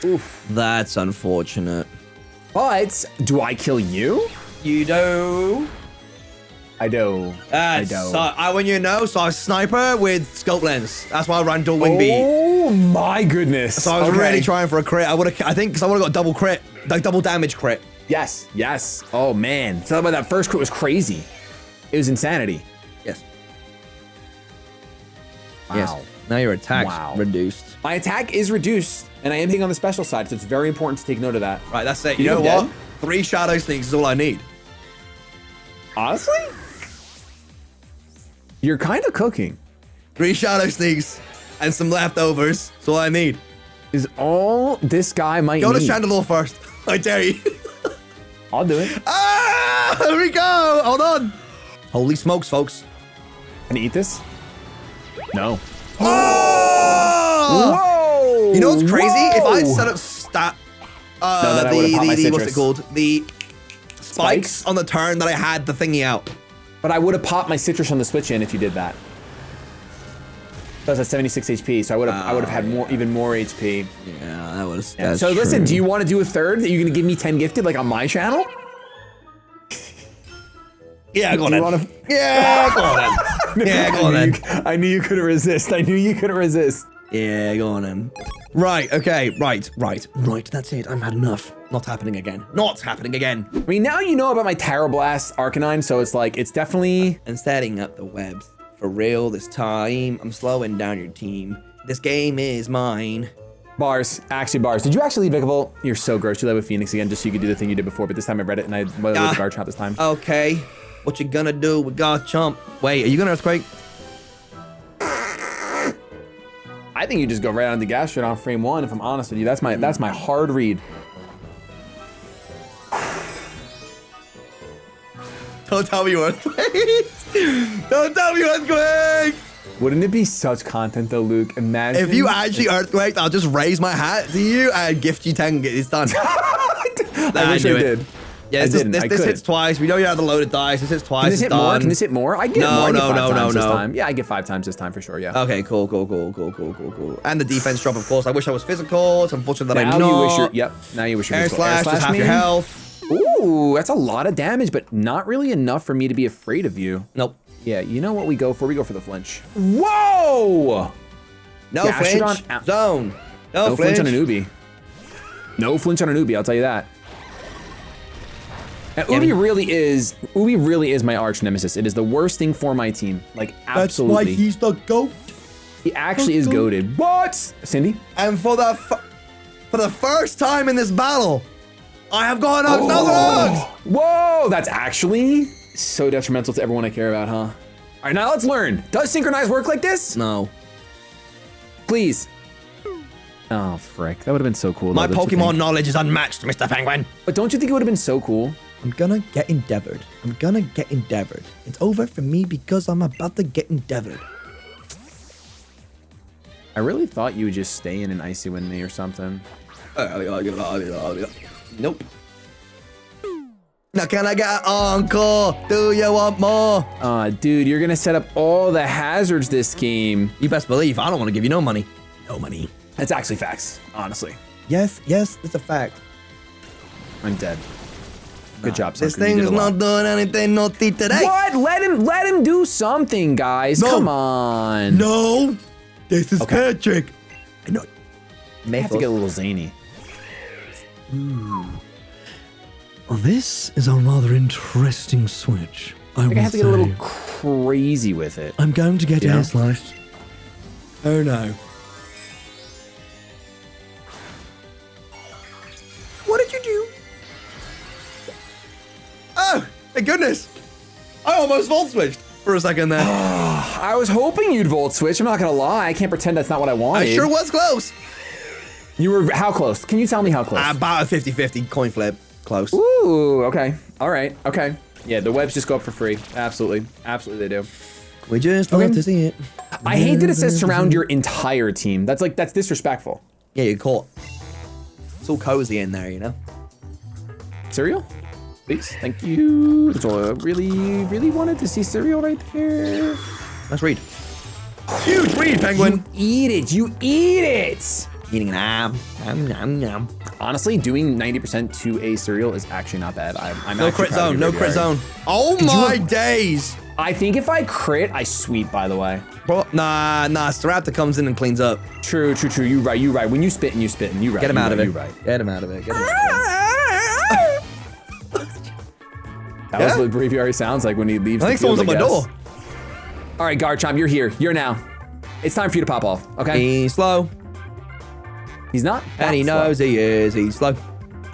Oof. That's unfortunate. But do I kill you? You do. I do. I do. When you know, so I was sniper with scope lens. That's why I ran dual wing beat. Oh my goodness. So I was really trying for a crit. I think because I would have got double crit, like double damage crit. Yes, yes. Oh man. So about that first crit was crazy. It was insanity. Yes. Wow. Yes. Now your attack's Wow. reduced. My attack is reduced, and I am hitting on the special side, so it's very important to take note of that. Right, that's it. You You know dead? what? 3 shadow sneaks is all I need. Honestly? You're kind of cooking. 3 shadow sneaks and some leftovers. That's all I need. Is all this guy might Go to need. Chandelure first. I dare you. I'll do it. Ah! Here we go. Hold on. Holy smokes, folks. Can I eat this? No. Oh! Whoa! You know what's crazy? If I Whoa! set up stat... then I would've popped my what's it citrus. called? The spikes on the turn that I had the thingy out. But I would have popped my citrus on the switch in if you did that. That was at 76 HP, so I would have had even more HP. Yeah, that was. Yeah. So listen, do you want to do a third? Are you gonna give me 10 gifted like on my channel? Yeah, go on then. Yeah, go on then. Yeah, go on then. I knew you couldn't resist. I knew you couldn't resist. Yeah, go on then. Right, okay, right. That's it. I've had enough. Not happening again. Not happening again. I mean, now you know about my Terror Blast Arcanine, so it's like, it's definitely... And setting up the webs. For real this time. I'm slowing down your team. This game is mine. Bars. Actually, bars. Did you actually leave Vikavolt? You're so gross. You led with Phoenix again just so you could do the thing you did before, but this time I read it and I went with Garchomp this time. Okay. What you gonna do with Garchomp? Wait, are you gonna Earthquake? I think you just go right on the gas shit on frame 1, if I'm honest with you. That's my hard read. Don't tell me you Earthquake! Don't tell me you Earthquake! Wouldn't it be such content though, Luke? Imagine. If you actually Earthquaked, I'll just raise my hat to you and gift you 10. It's done. I wish I did. Yeah, this hits twice. We know you have the loaded dice. This hits twice. Can this hit more? Can this hit more? I get more. I get 5 times this time. Yeah, I get 5 times this time for sure, yeah. Okay, cool. And the defense drop, of course. I wish I was physical. It's unfortunate that I'm not. Now you wish you're, now you wish you're Air physical. slash, just half your health. Ooh, that's a lot of damage, but not really enough for me to be afraid of you. Nope. Yeah, you know what we go for? We go for the flinch. Whoa! No flinch. Zone. No flinch on a newbie. No flinch on a newbie, I'll tell you that. And Ubi really is my arch nemesis. It is the worst thing for my team. Like, absolutely. That's why he's the GOAT. He actually is goated. What? Cindy? And for the first time in this battle, I have gone up numbers. Whoa, that's actually so detrimental to everyone I care about, huh? All right, now let's learn. Does synchronize work like this? No. Please. Oh, frick. That would have been so cool. My Pokemon knowledge is unmatched, Mr. Penguin. But don't you think it would have been so cool? I'm gonna get endeavored. It's over for me because I'm about to get endeavored. I really thought you would just stay in an Icy Wind me or something. Nope. Now can I get an encore? Do you want more? Dude, you're gonna set up all the hazards this game. You best believe I don't want to give you no money. No money. That's actually facts, honestly. Yes, it's a fact. I'm dead. Good job, This thing is not doing anything naughty today. What? Let him do something, guys. No. Come on. No. This is Patrick. I know. I have to get a little zany. Well, this is a rather interesting switch. I have to get a little crazy with it. I'm going to get air slashed. Oh no. What did you do? Oh, thank goodness. I almost volt switched for a second there. I was hoping you'd volt switch. I'm not gonna lie. I can't pretend that's not what I wanted. I sure was close. You were how close? Can you tell me how close? About a 50-50 coin flip. Close. Ooh, okay. All right, okay. Yeah, the webs just go up for free. Absolutely. Absolutely they do. We just love to see it. I hate that it says surround your entire team. That's disrespectful. Yeah, you're caught. It's all cozy in there, you know? Cereal? Please, thank you. That's all I really wanted to see cereal right there. Let's read. Huge read, Penguin. You eat it. Eating an am. Honestly, doing 90% to a cereal is actually not bad. I'm no crit zone, no crit zone. Oh my days. I think if I crit, I sweep, by the way. Bro, nah, Staraptor comes in and cleans up. True. You right. When you spitting, you right. Get him out of it. You right. Get him out of it. That was what Braviary sounds like when he leaves. I think someone's at my door. All right, Garchomp, you're here. You're now. It's time for you to pop off, okay? He's slow. He's not. And he knows he is. He's slow.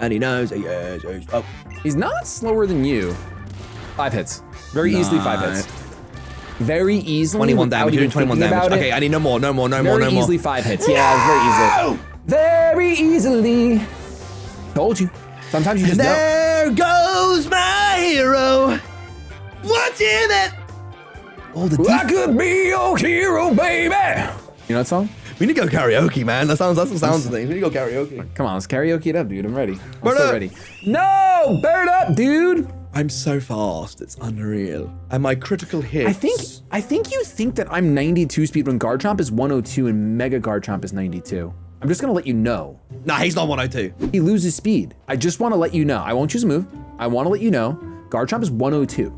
And he knows he is. He's slow. He's not slower than you. 5 hits. Very easily 5 hits. Very easily. 21 damage. You're doing 21 damage. Okay, I need no more. Very easily 5 hits. Yeah, very easily. Told you. Sometimes you just know. There goes my hero. Watching it. I could be your hero, baby. You know that song? We need to go karaoke, man. That's what sounds the thing. We need to go karaoke. Come on, let's karaoke it up, dude. I'm ready. I'm Burn so up. ready. No, burn it up, dude. I'm so fast. It's unreal. And my critical hits. I think you think that I'm 92 speed when Garchomp is 102 and Mega Garchomp is 92. I'm just gonna let you know. Nah, he's not 102. He loses speed. I just want to let you know. I won't choose a move. I want to let you know. Garchomp is 102.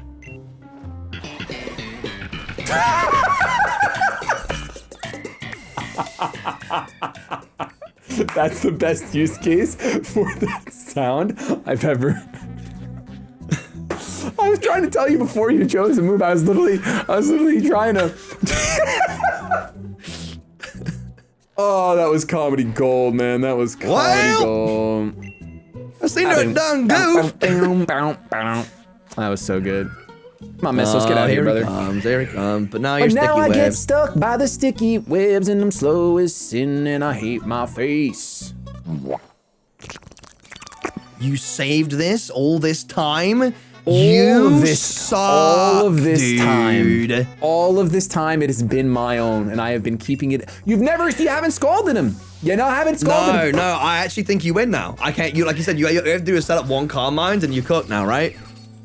That's the best use case for that sound I've ever. I was trying to tell you before you chose a move. I was literally trying to. Oh, that was comedy gold, man. That was comedy gold. I seen that done goof. That was so good. Come on, Miss, let's get out of here, brother. Here he comes. But now you're sticky Now I get webs. stuck by the sticky webs and I'm slow as sin and I hate my face. You saved this all this time? All of this time, it has been my own, and I have been keeping it. You haven't scalded him. You know, I haven't scalded him. No, I actually think you win now. I can't. Like you said, you have to do is set up one calm mind and you cook now, right?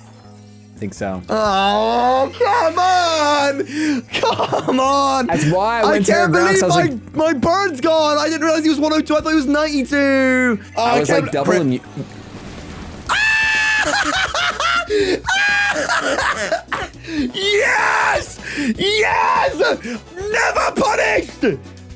I think so. Oh, come on! That's why I went can't to ground. believe my bird's gone. I didn't realize he was 102. I thought he was 92. I was like double him. Yes! Yes! Never punished!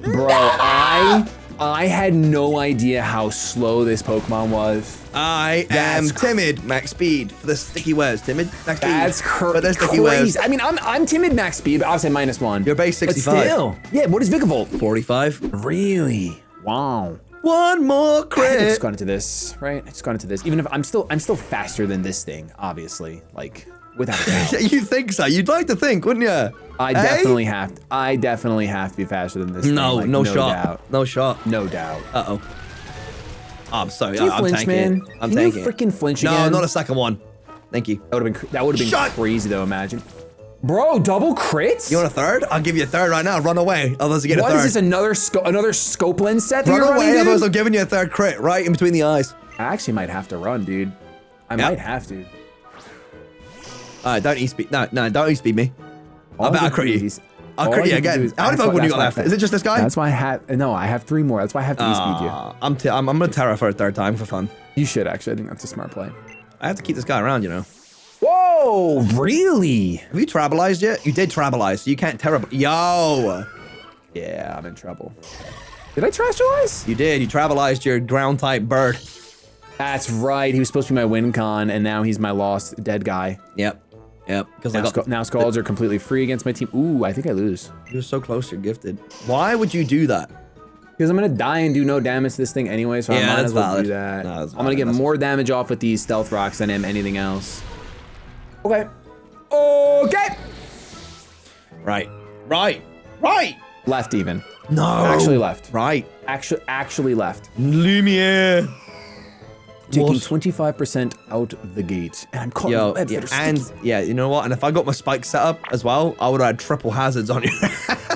Bro, I had no idea how slow this Pokemon was. I am timid, max speed for the sticky webs. Timid, max speed. That's for the sticky webs. crazy. I mean, I'm timid max speed, but obviously -1. Your base 65. But still. Yeah, what is Vikavolt? 45. Really? Wow. One more I crit. just got into this, right? I just got into this. Even if I'm still faster than this thing, obviously. Like, without a doubt. You think so? You'd like to think, wouldn't you? I definitely have to be faster than this thing. No, like, no doubt. shot. No shot. No doubt. Uh-oh. Oh, I'm sorry. Can you I'm flinch, tanking man? it. I'm Can tanking you freaking flinch No, again? not a second one. Thank you. That would have been Shut- crazy though, imagine. Bro, double crits? You want a third? I'll give you a third right now. Run away. Otherwise you get a third. What is this, another scope lens set that Run you're away, running, otherwise dude? I'm giving you a third crit right in between the eyes. I actually might have to run, dude. I might have to. Alright, don't e-speed. No, don't e-speed me. I bet I'll crit you. I'll crit you again. How many Pokemon you got left? Is it just this guy? That's why I have 3 more. That's why I have to e-speed you. I'm gonna Terra for a third time for fun. You should actually. I think that's a smart play. I have to keep this guy around, you know. Whoa, really? Have you Trabalized yet? You did Trabalize, so you can't Terra. Yo! Yeah, I'm in trouble. Did I Terrestrialize? You did. You Trabalized your ground type bird. That's right. He was supposed to be my win con, and now he's my lost dead guy. Yep. Because Now Scalds are completely free against my team. Ooh, I think I lose. You're so close. You're gifted. Why would you do that? Because I'm gonna die and do no damage to this thing anyway, so I might as well do that. No, that's I'm gonna get more damage off with these stealth rocks than anything else. Okay. Okay. Right. Left even. No. Actually left. Right. Actually left. Lumiere. Taking 25% out the gate. And I'm caught Yo, in webs that are sticky. you know what? And if I got my spike set up as well, I would have had triple hazards on you.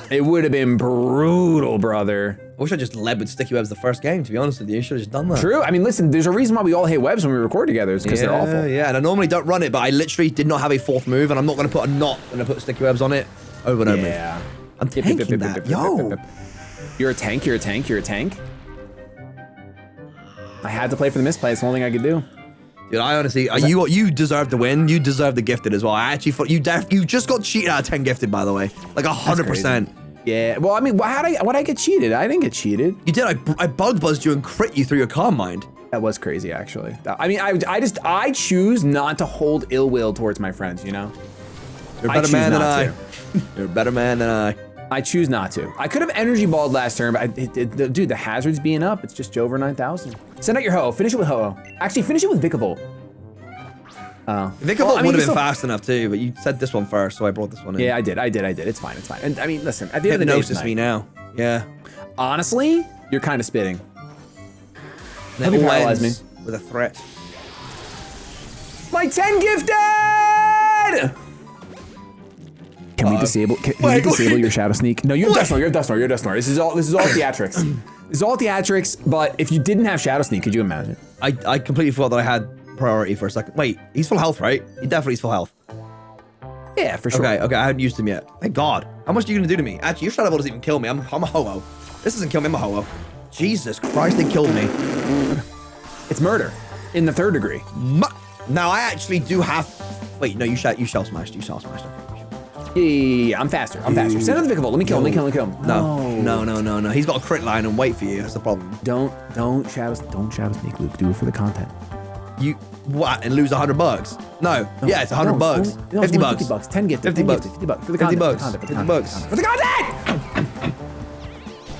It would have been brutal, brother. I wish I just led with sticky webs the first game, to be honest with you. You should have just done that. True. I mean, listen, there's a reason why we all hate webs when we record together. It's because they're awful. Yeah, and I normally don't run it, but I literally did not have a fourth move, and I'm not going to put a knot when I put sticky webs on it over and over. Yeah. I'm tanking that. Yo. You're a tank, you're a tank, you're a tank. I had to play for the misplay. It's the only thing I could do. Dude, I honestly, you deserve to win. You deserve the gifted as well. I actually thought you just got cheated out of 10 gifted, by the way. Like 100%. Yeah, well, I mean, why'd I get cheated? I didn't get cheated. You did. I bug buzzed you and crit you through your calm mind. That was crazy, actually. I mean, I choose not to hold ill will towards my friends, you know? You're a better man than I. You're a better man than I. I choose not to. I could have energy balled last turn, but dude, the hazards being up, it's just Jover 9000. Send out your Ho-Oh. Finish it with Ho-Oh. Actually, finish it with Vikavolt. Oh. Vikavolt would have been fast enough too, but you said this one first, so I brought this one in. Yeah, I did. It's fine. And I mean, listen, at the end of the day, Hypnosis me now. Yeah. Honestly, you're kind of spitting. Let me paralyze me. With a threat. My 10 gifted! Can we disable? Can you disable your shadow sneak? No, you're Death Snore. You're Death Snore. You're Death Snore. This is all theatrics. This is all theatrics. But if you didn't have shadow sneak, could you imagine? I completely forgot that I had priority for a second. Wait, he's full health, right? He definitely is full health. Yeah, for sure. Okay, I hadn't used him yet. Thank God. How much are you gonna do to me? Actually, your shadow ball doesn't even kill me. I'm a ho-oh. This doesn't kill me. I'm a ho-oh. Jesus Christ, they killed me. It's murder in the 3rd degree. Now I actually do have. Wait, no, you shall smashed. You shall smashed. Yeah, I'm faster. I'm faster. Send him the Vicavolt. Let me kill him. No. He's got a crit line and wait for you. That's the problem. Don't shadow sneak, Luke. Do it for the content. You what? And lose $100? No. Yeah, it's $100 bucks. No, 50 bucks. 50 bucks. 10 gifted. 50 bucks. 50 bucks for the 50 content. bucks. 50 bucks. For the content.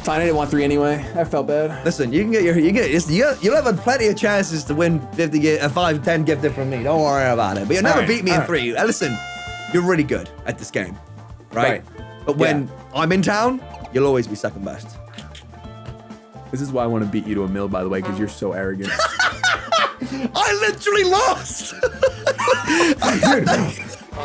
Fine, I didn't want 3 anyway. I felt bad. Listen, you'll have plenty of chances to win 5, 10 gifted from me. Don't worry about it. But you'll never beat me in 3. Listen, you're really good at this game, right? But when I'm in town, you'll always be second best. This is why I want to beat you to a mill, by the way, because you're so arrogant. I literally lost. Dude,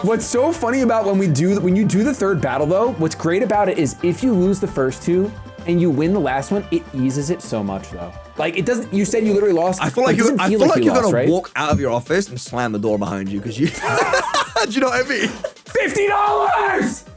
what's so funny about when you do the 3rd battle though, what's great about it is if you lose the first 2 and you win the last one, it eases it so much though. Like it doesn't, you said you literally lost. I feel like you're gonna walk out of your office and slam the door behind you because you, do you know what I mean? $50!